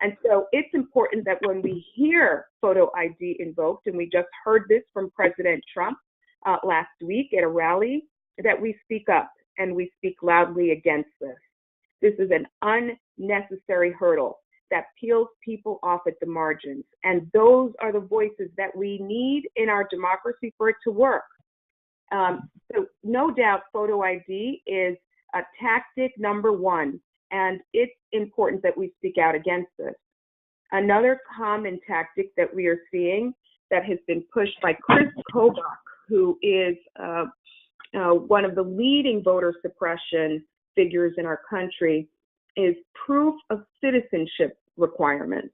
And so it's important that when we hear photo ID invoked, and we just heard this from President Trump last week at a rally, that we speak up and we speak loudly against this. This is an unnecessary hurdle that peels people off at the margins. And those are the voices that we need in our democracy for it to work. So no doubt photo ID is a tactic number one, and it's important that we speak out against this. Another common tactic that we are seeing that has been pushed by Chris Kobach, who is one of the leading voter suppression figures in our country, is proof of citizenship requirements.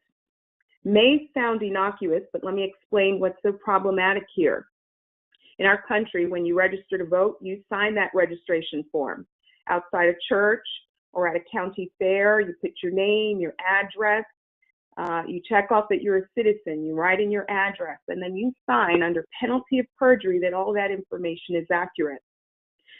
May sound innocuous, but let me explain what's so problematic here. In our country, when you register to vote, you sign that registration form. Outside a church or at a county fair, you put your name, your address, you check off that you're a citizen, you write in your address, and then you sign under penalty of perjury that all that information is accurate.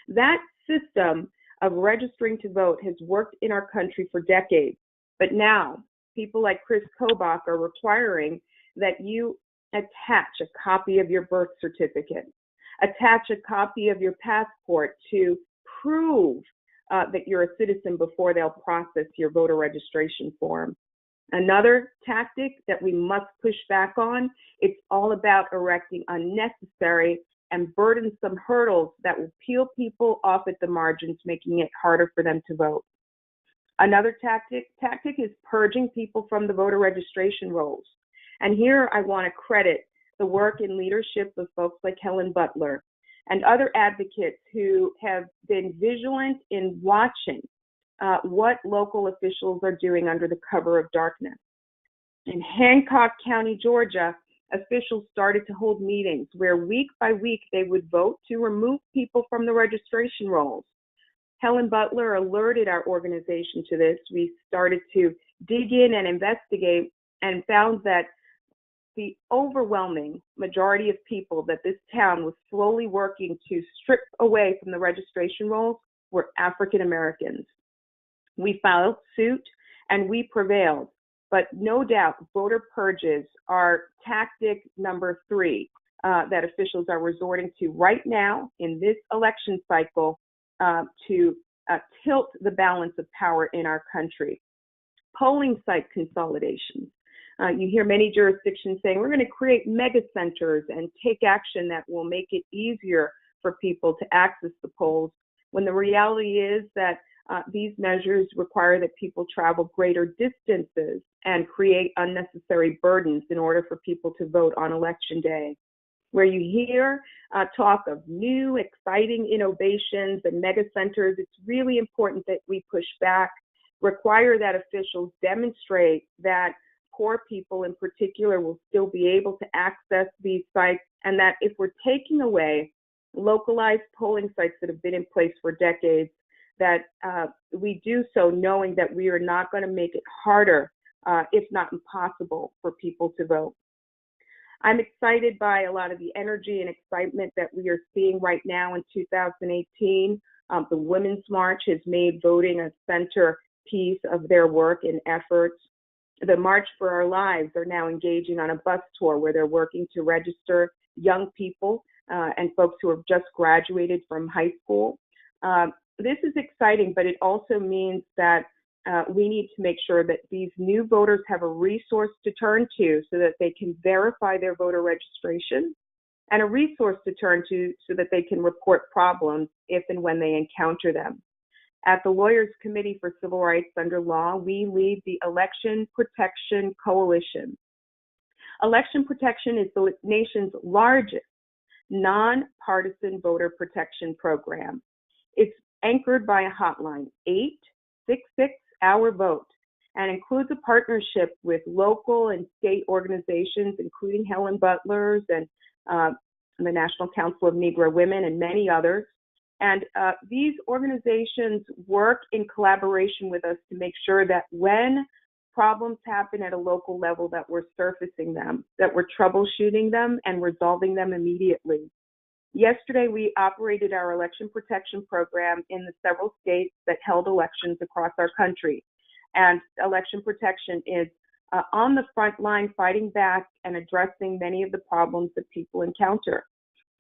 That system of registering to vote has worked in our country for decades, but now people like Chris Kobach are requiring that you attach a copy of your birth certificate, attach a copy of your passport to prove that you're a citizen before they'll process your voter registration form. Another tactic that we must push back on, it's all about erecting unnecessary and burdensome hurdles that will peel people off at the margins, making it harder for them to vote. Another tactic is purging people from the voter registration rolls. And here I want to credit the work and leadership of folks like Helen Butler and other advocates who have been vigilant in watching what local officials are doing under the cover of darkness. In Hancock County, Georgia, officials started to hold meetings where week by week they would vote to remove people from the registration rolls. Helen Butler alerted our organization to this. We started to dig in and investigate and found that the overwhelming majority of people that this town was slowly working to strip away from the registration rolls were African Americans. We filed suit and we prevailed, but no doubt voter purges are tactic number 3 that officials are resorting to right now in this election cycle to tilt the balance of power in our country. Polling site consolidations. You hear many jurisdictions saying we're going to create mega centers and take action that will make it easier for people to access the polls, when the reality is that these measures require that people travel greater distances and create unnecessary burdens in order for people to vote on election day. Where you hear talk of new, exciting innovations and mega centers, it's really important that we push back, require that officials demonstrate that poor people in particular will still be able to access these sites, and that if we're taking away localized polling sites that have been in place for decades, that we do so knowing that we are not going to make it harder, if not impossible, for people to vote. I'm excited by a lot of the energy and excitement that we are seeing right now in 2018. The Women's March has made voting a centerpiece of their work and efforts. The March for Our Lives are now engaging on a bus tour where they're working to register young people and folks who have just graduated from high school. This is exciting, but it also means that we need to make sure that these new voters have a resource to turn to so that they can verify their voter registration, and a resource to turn to so that they can report problems if and when they encounter them. At the Lawyers Committee for Civil Rights Under Law, we lead the Election Protection Coalition. Election protection is the nation's largest nonpartisan voter protection program. It's anchored by a hotline, 866 Our Vote, and includes a partnership with local and state organizations, including Helen Butler's and the National Council of Negro Women and many others. And these organizations work in collaboration with us to make sure that when problems happen at a local level, that we're surfacing them, that we're troubleshooting them and resolving them immediately. Yesterday, we operated our election protection program in the several states that held elections across our country. And election protection is on the front line fighting back and addressing many of the problems that people encounter.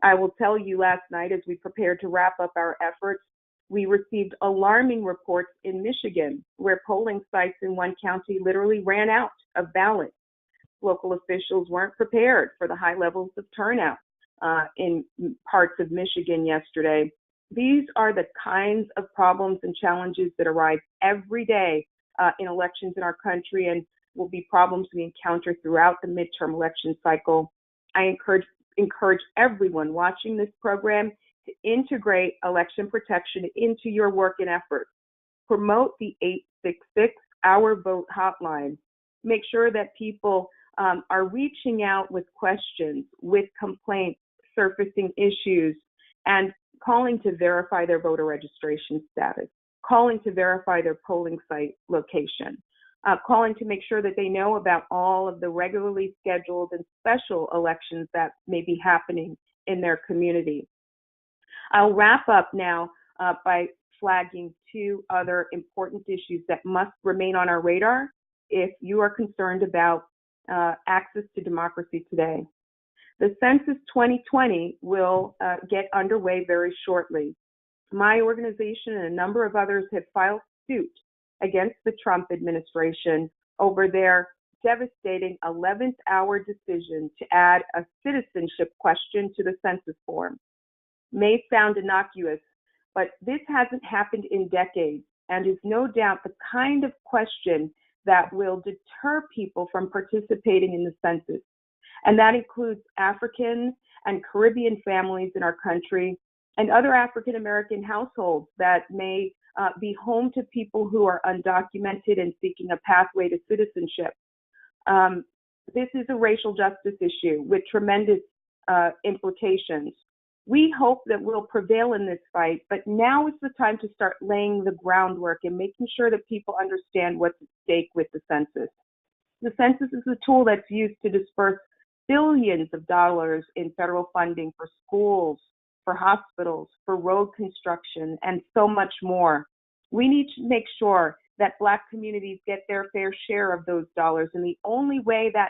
I will tell you, last night, as we prepared to wrap up our efforts, we received alarming reports in Michigan, where polling sites in one county literally ran out of ballots. Local officials weren't prepared for the high levels of turnout in parts of Michigan yesterday. These are the kinds of problems and challenges that arise every day in elections in our country, and will be problems we encounter throughout the midterm election cycle. I encourage everyone watching this program to integrate election protection into your work and efforts. Promote the 866 Our Vote hotline. Make sure that people are reaching out with questions, with complaints, surfacing issues, and calling to verify their voter registration status, calling to verify their polling site location, calling to make sure that they know about all of the regularly scheduled and special elections that may be happening in their community. I'll wrap up now by flagging 2 other important issues that must remain on our radar if you are concerned about access to democracy today. The Census 2020 will get underway very shortly. My organization and a number of others have filed suit against the Trump administration over their devastating 11th hour decision to add a citizenship question to the census form. May sound innocuous, but this hasn't happened in decades and is no doubt the kind of question that will deter people from participating in the census. And that includes African and Caribbean families in our country and other African American households that may be home to people who are undocumented and seeking a pathway to citizenship. This is a racial justice issue with tremendous implications. We hope that we'll prevail in this fight, but now is the time to start laying the groundwork and making sure that people understand what's at stake with the census. The census is a tool that's used to disperse billions of dollars in federal funding for schools, for hospitals, for road construction, and so much more. We need to make sure that Black communities get their fair share of those dollars, and the only way that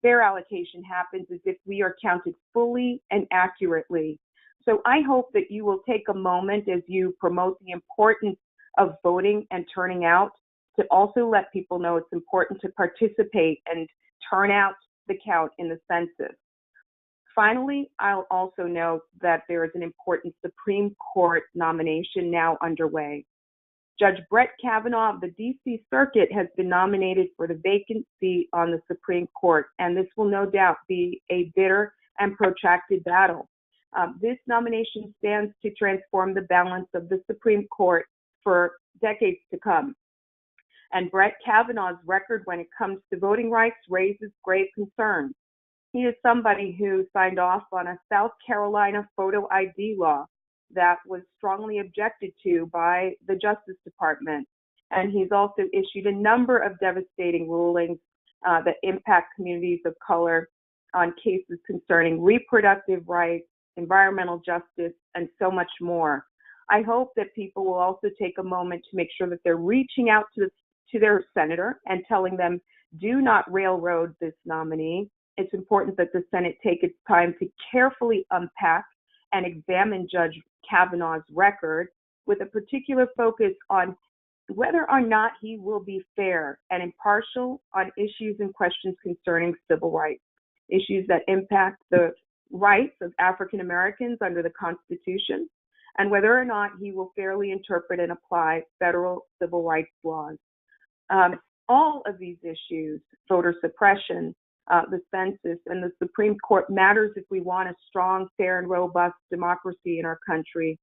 fair allocation happens is if we are counted fully and accurately. So I hope that you will take a moment as you promote the importance of voting and turning out to also let people know it's important to participate and turn out the count in the census. Finally, I'll also note that there is an important Supreme Court nomination now underway. Judge Brett Kavanaugh of the D.C. Circuit has been nominated for the vacant seat on the Supreme Court, and this will no doubt be a bitter and protracted battle. This nomination stands to transform the balance of the Supreme Court for decades to come. And Brett Kavanaugh's record when it comes to voting rights raises grave concerns. He is somebody who signed off on a South Carolina photo ID law that was strongly objected to by the Justice Department. And he's also issued a number of devastating rulings that impact communities of color on cases concerning reproductive rights, environmental justice, and so much more. I hope that people will also take a moment to make sure that they're reaching out to their senator and telling them, do not railroad this nominee. It's important that the Senate take its time to carefully unpack and examine Judge Kavanaugh's record with a particular focus on whether or not he will be fair and impartial on issues and questions concerning civil rights, issues that impact the rights of African Americans under the Constitution, and whether or not he will fairly interpret and apply federal civil rights laws. All of these issues, voter suppression, the census, and the Supreme Court matters if we want a strong, fair, and robust democracy in our country.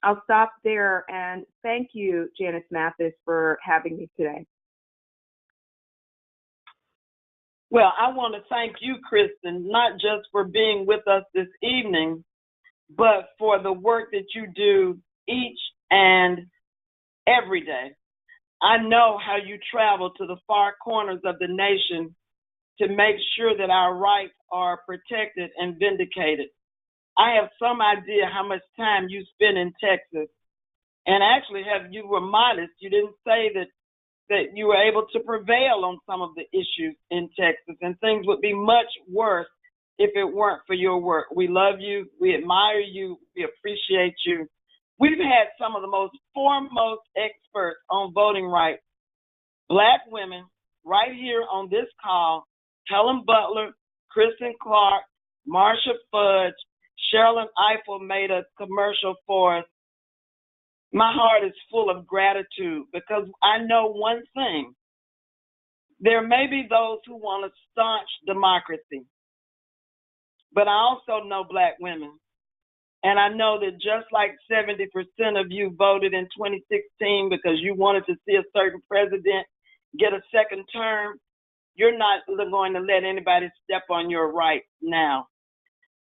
I'll stop there and thank you, Janice Mathis, for having me today. Well, I want to thank you, Kristen, not just for being with us this evening, but for the work that you do each and every day. I know how you travel to the far corners of the nation to make sure that our rights are protected and vindicated. I have some idea how much time you spend in Texas. And actually, you were modest. You didn't say that you were able to prevail on some of the issues in Texas, and things would be much worse if it weren't for your work. We love you. We admire you. We appreciate you. We've had some of the most foremost experts on voting rights, Black women, right here on this call: Helen Butler, Kristen Clark, Marsha Fudge, Sherilyn Ifill made a commercial for us. My heart is full of gratitude because I know one thing. There may be those who want to staunch democracy, but I also know Black women. And I know that just like 70% of you voted in 2016 because you wanted to see a certain president get a second term, you're not going to let anybody step on your rights now.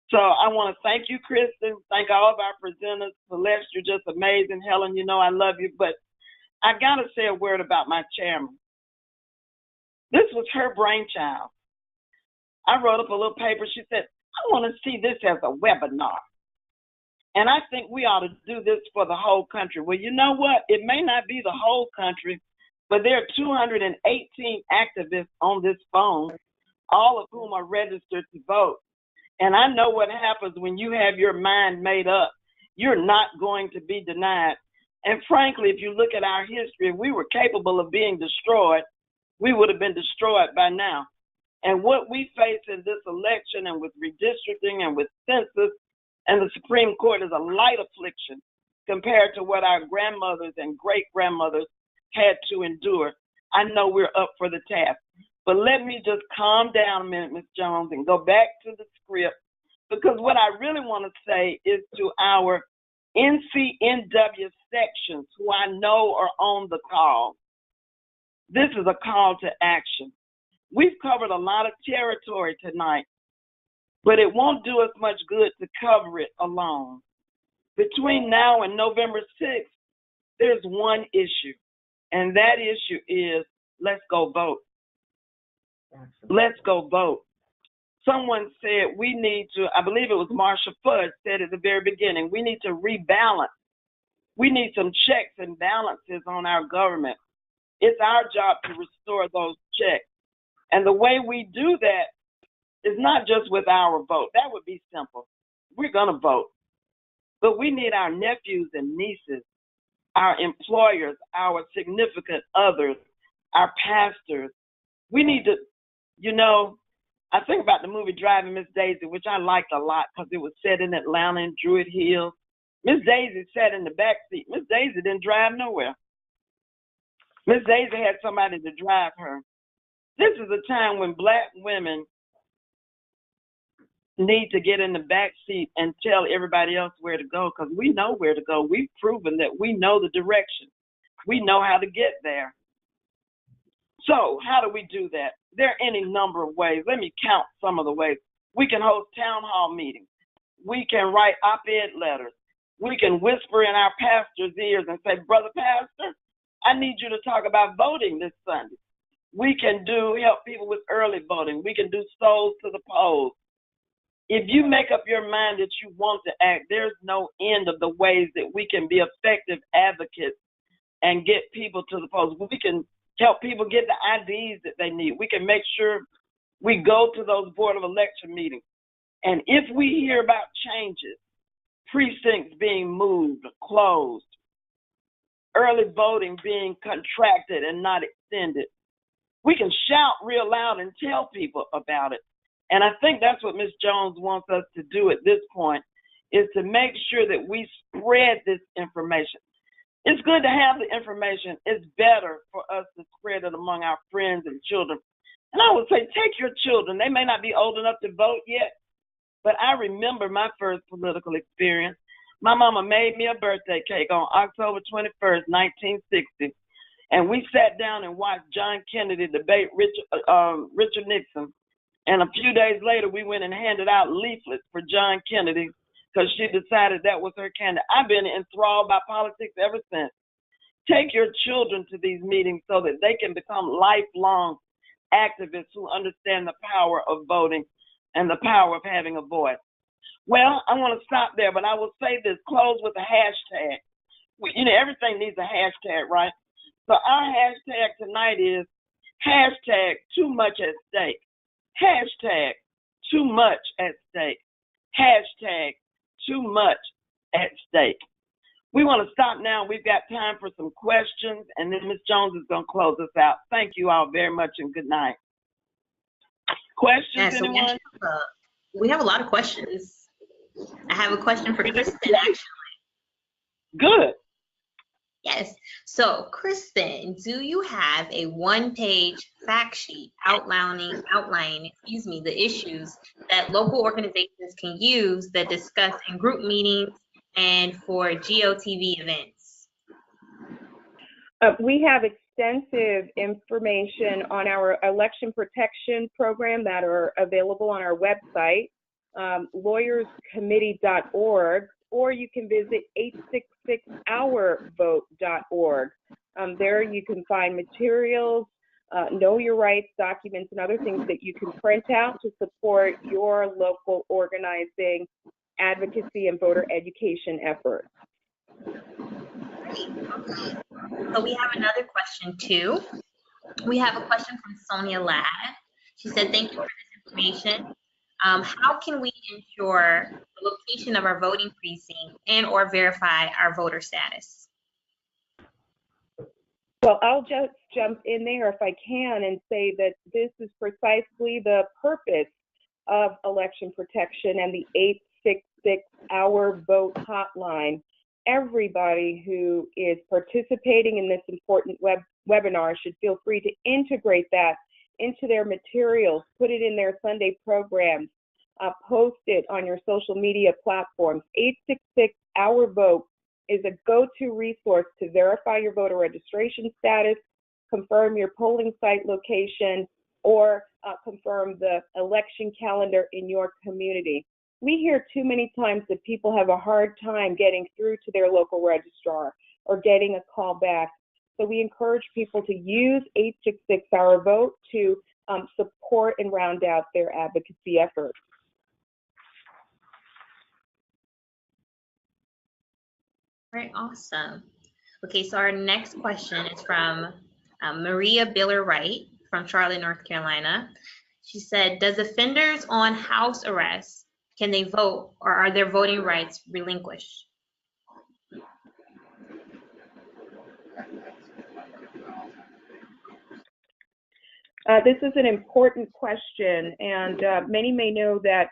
So I want to thank you, Kristen. Thank all of our presenters. Celeste, you're just amazing. Helen, you know I love you. But I got to say a word about my chairman. This was her brainchild. I wrote up a little paper. She said, I want to see this as a webinar. And I think we ought to do this for the whole country. Well, you know what? It may not be the whole country, but there are 218 activists on this phone, all of whom are registered to vote. And I know what happens when you have your mind made up. You're not going to be denied. And frankly, if you look at our history, if we were capable of being destroyed, we would have been destroyed by now. And what we face in this election and with redistricting and with census and the Supreme Court is a light affliction compared to what our grandmothers and great-grandmothers had to endure. I know we're up for the task. But let me just calm down a minute, Ms. Jones, and go back to the script, because what I really want to say is to our NCNW sections who I know are on the call. This is a call to action. We've covered a lot of territory tonight, but it won't do us much good to cover it alone. Between now and November 6th, there's one issue, and that issue is let's go vote. Let's go vote. Someone said we need to, I believe it was Marsha Fudge said at the very beginning, we need to rebalance. We need some checks and balances on our government. It's our job to restore those checks. And the way we do that is not just with our vote. That would be simple. We're going to vote. But we need our nephews and nieces, our employers, our significant others, our pastors. We need to, you know, I think about the movie Driving Miss Daisy, which I liked a lot because it was set in Atlanta and Druid Hills. Miss Daisy sat in the back seat. Miss Daisy didn't drive nowhere. Miss Daisy had somebody to drive her. This is a time when Black women need to get in the back seat and tell everybody else where to go, because we know where to go. We've proven that we know the direction. We know how to get there. So how do we do that? There are any number of ways. Let me count some of the ways. We can host town hall meetings. We can write op-ed letters. We can whisper in our pastor's ears and say, Brother Pastor, I need you to talk about voting this Sunday. We can help people with early voting. We can do souls to the polls. If you make up your mind that you want to act, there's no end of the ways that we can be effective advocates and get people to the polls. We can help people get the IDs that they need. We can make sure we go to those Board of Election meetings. And if we hear about changes, precincts being moved, closed, early voting being contracted and not extended, we can shout real loud and tell people about it. And I think that's what Ms. Jones wants us to do at this point, is to make sure that we spread this information. It's good to have the information. It's better for us to spread it among our friends and children. And I would say, take your children. They may not be old enough to vote yet, but I remember my first political experience. My mama made me a birthday cake on October 21st, 1960. And we sat down and watched John Kennedy debate Richard Nixon. And a few days later, we went and handed out leaflets for John Kennedy because she decided that was her candidate. I've been enthralled by politics ever since. Take your children to these meetings so that they can become lifelong activists who understand the power of voting and the power of having a voice. Well, I want to stop there, but I will say this, close with a hashtag. You know, everything needs a hashtag, right? So our hashtag tonight is hashtag too much at stake. Hashtag too much at stake. Hashtag too much at stake. We want to stop now. We've got time for some questions, and then Ms. Jones is going to close us out. Thank you all very much, and good night. Questions, Yeah, so anyone? we have a lot of questions. I have a question for Kristen, actually. Good. Yes. So, Kristen, do you have a one-page fact sheet outlining, the issues that local organizations can use that discuss in group meetings and for GOTV events? We have extensive information on our election protection program that are available on our website, lawyerscommittee.org, or you can visit 866ourvote.org. There you can find materials, know your rights documents, and other things that you can print out to support your local organizing, advocacy, and voter education efforts. Great. Okay. So we have another question too. We have a question from Sonia Ladd. She said, thank you for this information. How can we ensure the location of our voting precinct and or verify our voter status? Well, I'll just jump in there if I can and say that this is precisely the purpose of election protection and the 866 Our Vote hotline. Everybody who is participating in this important webinar should feel free to integrate that into their materials, put it in their Sunday programs, post it on your social media platforms. 866 Our Vote is a go-to resource to verify your voter registration status, confirm your polling site location, or confirm the election calendar in your community. We hear too many times that people have a hard time getting through to their local registrar or getting a call back. So we encourage people to use 866 Our Vote to support and round out their advocacy efforts. All right, awesome. Okay, so our next question is from Maria Biller Wright from Charlotte, North Carolina. She said, does offenders on house arrest, can they vote, or are their voting rights relinquished? This is an important question, and many may know that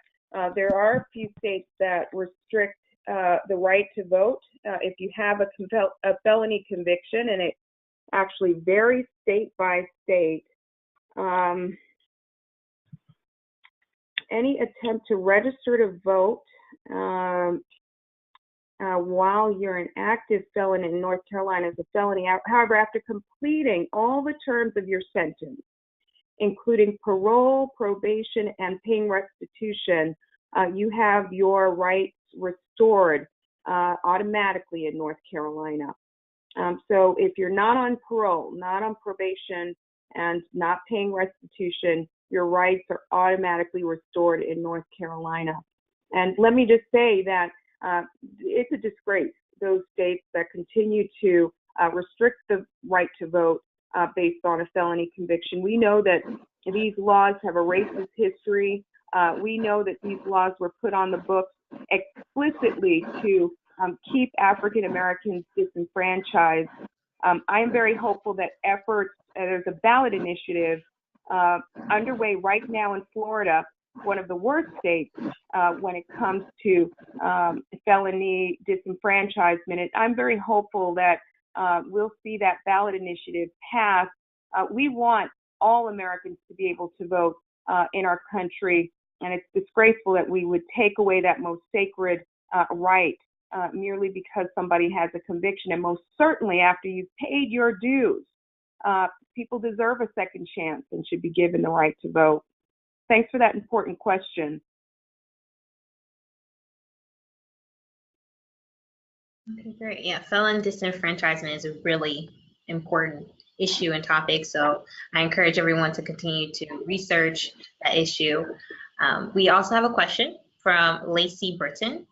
there are a few states that restrict the right to vote if you have a felony conviction, and it actually varies state by state. Any attempt to register to vote while you're an active felon in North Carolina is a felony. However, after completing all the terms of your sentence, including parole, probation, and paying restitution, you have your rights restored automatically in North Carolina. So if you're not on parole, not on probation, and not paying restitution, your rights are automatically restored in North Carolina. And let me just say that it's a disgrace, those states that continue to restrict the right to vote based on a felony conviction. We know that these laws have a racist history. We know that these laws were put on the books explicitly to keep African Americans disenfranchised. I am very hopeful that efforts, there's a ballot initiative underway right now in Florida, one of the worst states when it comes to felony disenfranchisement. I'm very hopeful that we'll see that ballot initiative pass. We want all Americans to be able to vote in our country, and it's disgraceful that we would take away that most sacred right merely because somebody has a conviction, and most certainly after you've paid your dues. People deserve a second chance and should be given the right to vote. Thanks for that important question. Okay, great. Yeah, felon disenfranchisement is a really important issue and topic, so I encourage everyone to continue to research that issue. We also have a question from Lacey Britton.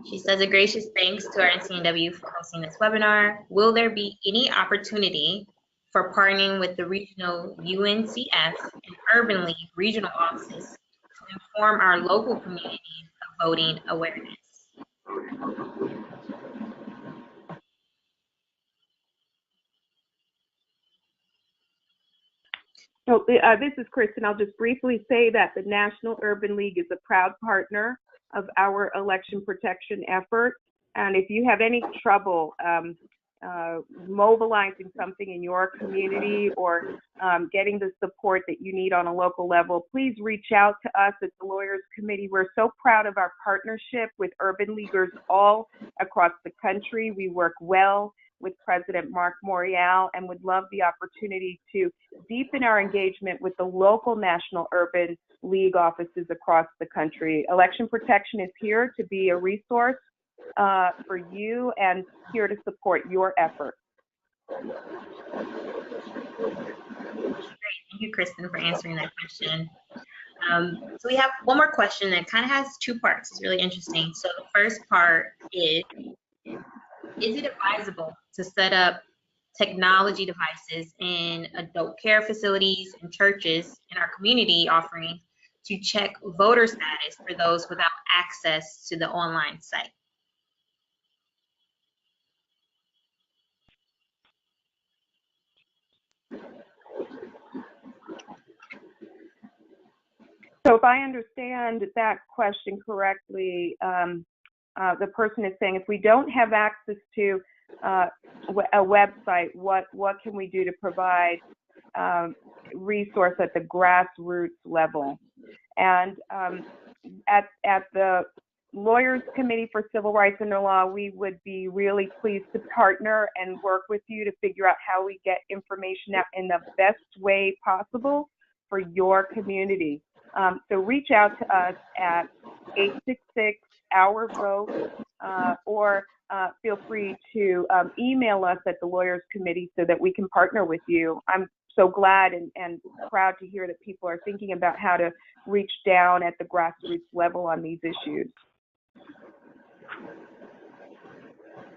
She says, a gracious thanks to our NCNW for hosting this webinar. Will there be any opportunity for partnering with the regional UNCF and Urban League regional offices to inform our local communities of voting awareness? So this is Kristen. I'll just briefly say that the National Urban League is a proud partner of our election protection effort. And if you have any trouble mobilizing something in your community or getting the support that you need on a local level, please reach out to us at the Lawyers Committee. We're so proud of our partnership with urban leaguers all across the country. We work well with President Mark Morial and would love the opportunity to deepen our engagement with the local National Urban League offices across the country. Election Protection is here to be a resource for you and here to support your efforts. Great. Thank you, Kristen, for answering that question. So we have one more question that kind of has two parts. It's really interesting. So the first part is it advisable to set up technology devices in adult care facilities and churches in our community offering to check voter status for those without access to the online site? So if I understand that question correctly, the person is saying if we don't have access to a website, what can we do to provide resource at the grassroots level? And at the Lawyers Committee for Civil Rights and Law, we would be really pleased to partner and work with you to figure out how we get information out in the best way possible for your community. So reach out to us at 866-OUR-VOTE, or feel free to email us at the Lawyers Committee so that we can partner with you. I'm so glad and proud to hear that people are thinking about how to reach down at the grassroots level on these issues.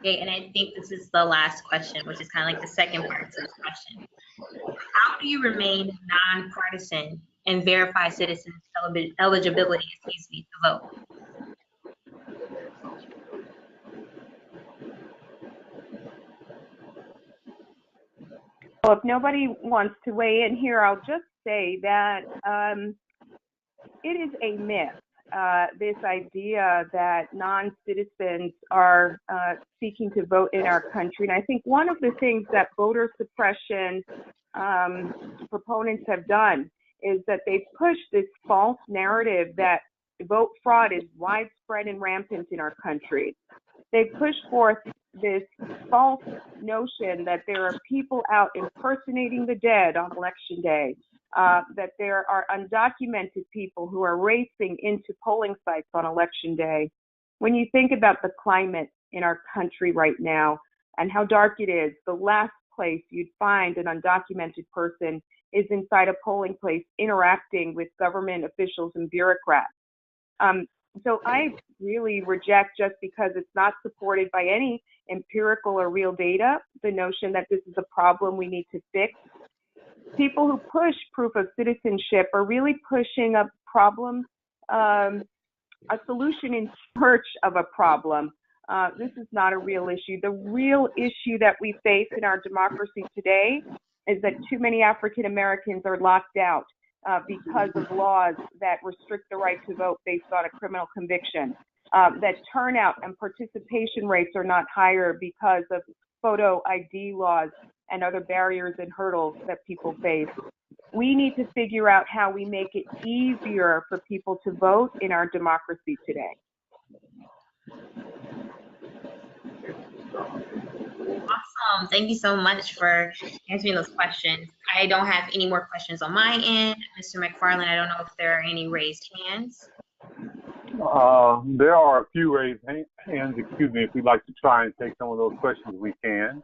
Okay, and I think this is the last question, which is kind of like the second part to this question. How do you remain nonpartisan and verify citizens' eligibility, to vote? Well, if nobody wants to weigh in here, I'll just say that it is a myth, this idea that non-citizens are seeking to vote in our country. And I think one of the things that voter suppression proponents have done is that they've pushed this false narrative that vote fraud is widespread and rampant in our country. They've pushed forth this false notion that there are people out impersonating the dead on election day, that there are undocumented people who are racing into polling sites on election day. When you think about the climate in our country right now and how dark it is, the last place you'd find an undocumented person is inside a polling place interacting with government officials and bureaucrats. So I really reject, just because it's not supported by any empirical or real data, the notion that this is a problem we need to fix. People who push proof of citizenship are really pushing a problem, a solution in search of a problem. This is not a real issue. The real issue that we face in our democracy today is that too many African Americans are locked out because of laws that restrict the right to vote based on a criminal conviction, that turnout and participation rates are not higher because of photo ID laws and other barriers and hurdles that people face. We need to figure out how we make it easier for people to vote in our democracy today. Awesome. Thank you so much for answering those questions. I don't have any more questions on my end. Mr. McFarland, I don't know if there are any raised hands. There are a few raised hands. Excuse me, if we'd like to try and take some of those questions, we can.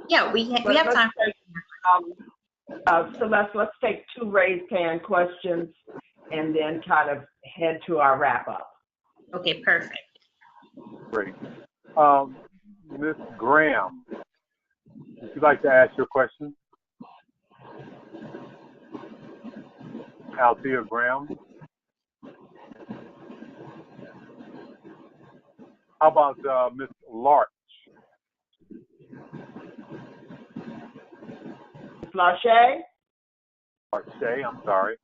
Yeah, we have time. Celeste, let's take 2 raised hand questions and then kind of head to our wrap up. Okay, perfect. Great. Ms. Graham, would you like to ask your question? Althea Graham. How about Ms. Larch? Larche? Larche, I'm sorry.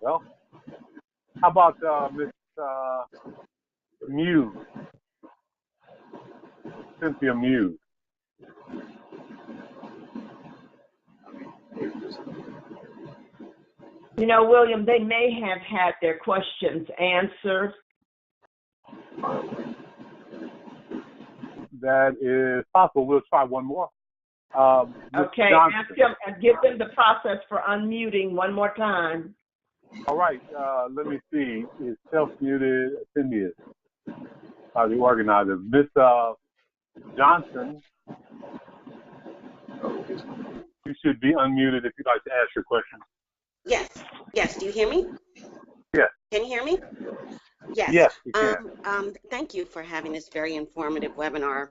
Well, how about Ms. Muse? Cynthia Muse. You know, William, they may have had their questions answered. That is possible. We'll try one more. Okay, ask them and give them the process for unmuting one more time. All right, let me see. It's self-muted. Cindy is the organizer. Miss Johnson, you should be unmuted if you'd like to ask your question. Yes. Do you hear me? Yes. Can you hear me? Yes. Yes, we can. Thank you for having this very informative webinar.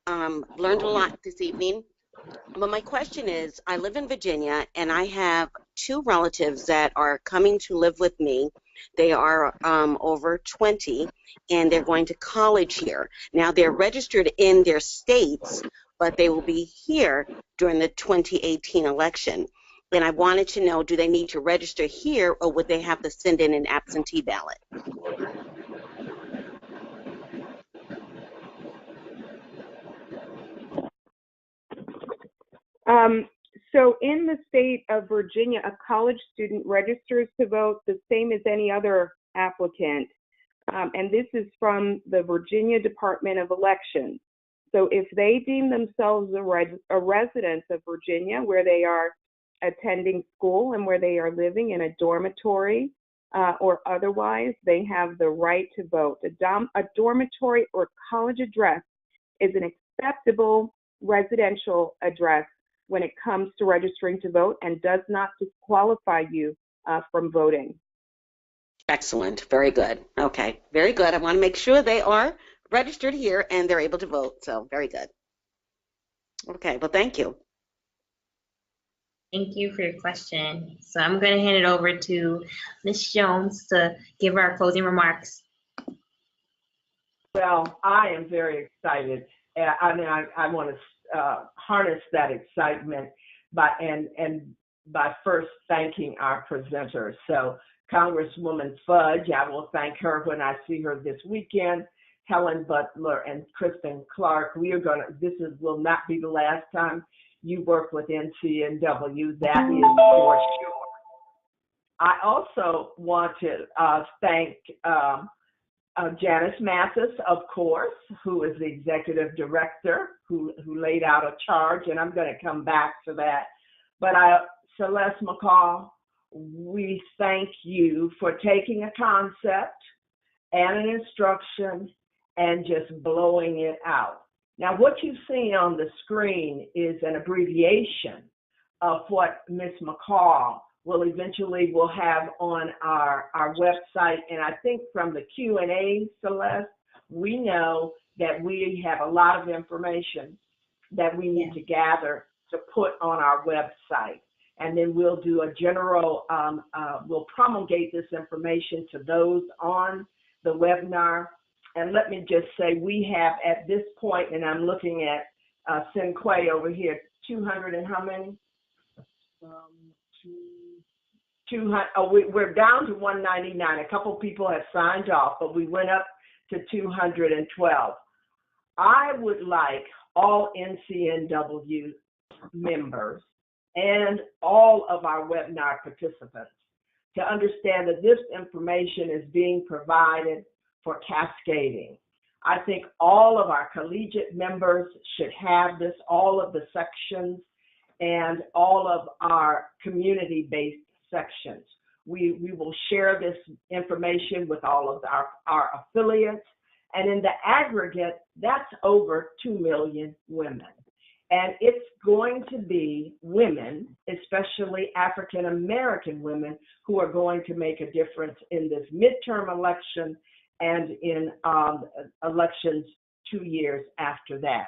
Learned a lot this evening. But my question is, I live in Virginia, and I have 2 relatives that are coming to live with me. They are over 20, and they're going to college here. Now, they're registered in their states, but they will be here during the 2018 election. And I wanted to know, do they need to register here, or would they have to send in an absentee ballot? So in the state of Virginia, a college student registers to vote the same as any other applicant. And this is from the Virginia Department of Elections. So if they deem themselves a resident of Virginia, where they are attending school and where they are living in a dormitory or otherwise, they have the right to vote. A dormitory or college address is an acceptable residential address when it comes to registering to vote and does not disqualify you from voting. Excellent. Very good. Okay. Very good. I want to make sure they are registered here and they're able to vote. So very good. Okay. Well, thank you. Thank you for your question. So I'm going to hand it over to Ms. Jones to give our closing remarks. Well, I am very excited. I want to harness that excitement by first thanking our presenters. So Congresswoman Fudge, I will thank her when I see her this weekend. Helen Butler and Kristen Clark, will not be the last time you work with NCNW, that is for sure. I also want to thank Janice Mathis, of course, who is the executive director, who laid out a charge, and I'm going to come back to that. But Celeste McCall, we thank you for taking a concept and an instruction and just blowing it out. Now, what you see on the screen is an abbreviation of what Ms. McCall will have on our website. And I think from the Q&A, Celeste, we know that we have a lot of information that we need to gather to put on our website. And then we'll do a general, we'll promulgate this information to those on the webinar. And let me just say, we have at this point, and I'm looking at Sinquay over here, 200 and how many? 200. We're down to 199. A couple people have signed off, but we went up to 212. I would like all NCNW members and all of our webinar participants to understand that this information is being provided for cascading. I think all of our collegiate members should have this, all of the sections and all of our community-based sections. We will share this information with all of our affiliates, and in the aggregate, that's over 2 million women. And it's going to be women, especially African American women, who are going to make a difference in this midterm election and in elections 2 years after that.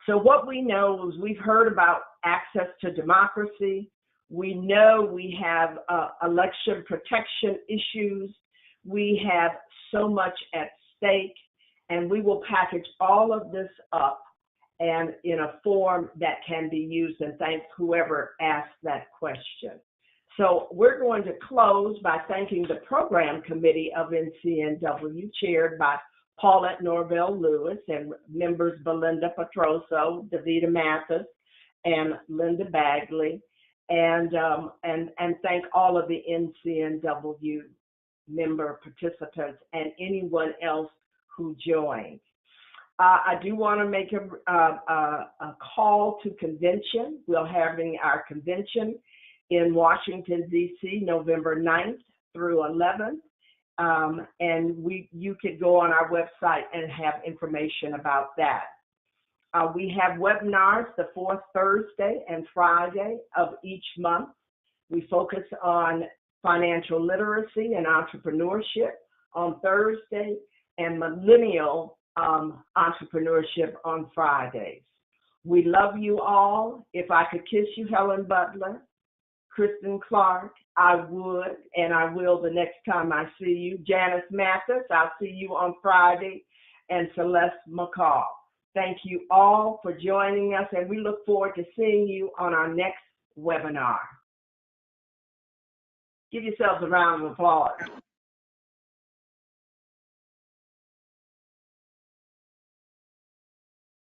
So what we know is we've heard about access to democracy. We know we have election protection issues. We have so much at stake, and we will package all of this up and in a form that can be used, and thank whoever asked that question. So we're going to close by thanking the program committee of NCNW, chaired by Paulette Norvell Lewis and members Belinda Petroso, Davida Mathis, and Linda Bagley, and thank all of the NCNW member participants and anyone else who joined. I do want to make a call to convention. We're having our convention in Washington, D.C., November 9th through 11th. And you could go on our website and have information about that. We have webinars the fourth Thursday and Friday of each month. We focus on financial literacy and entrepreneurship on Thursday and millennial entrepreneurship on Fridays. We love you all. If I could kiss you, Helen Butler, Kristen Clark, I would, and I will the next time I see you. Janice Mathis, I'll see you on Friday, and Celeste McCall. Thank you all for joining us, and we look forward to seeing you on our next webinar. Give yourselves a round of applause.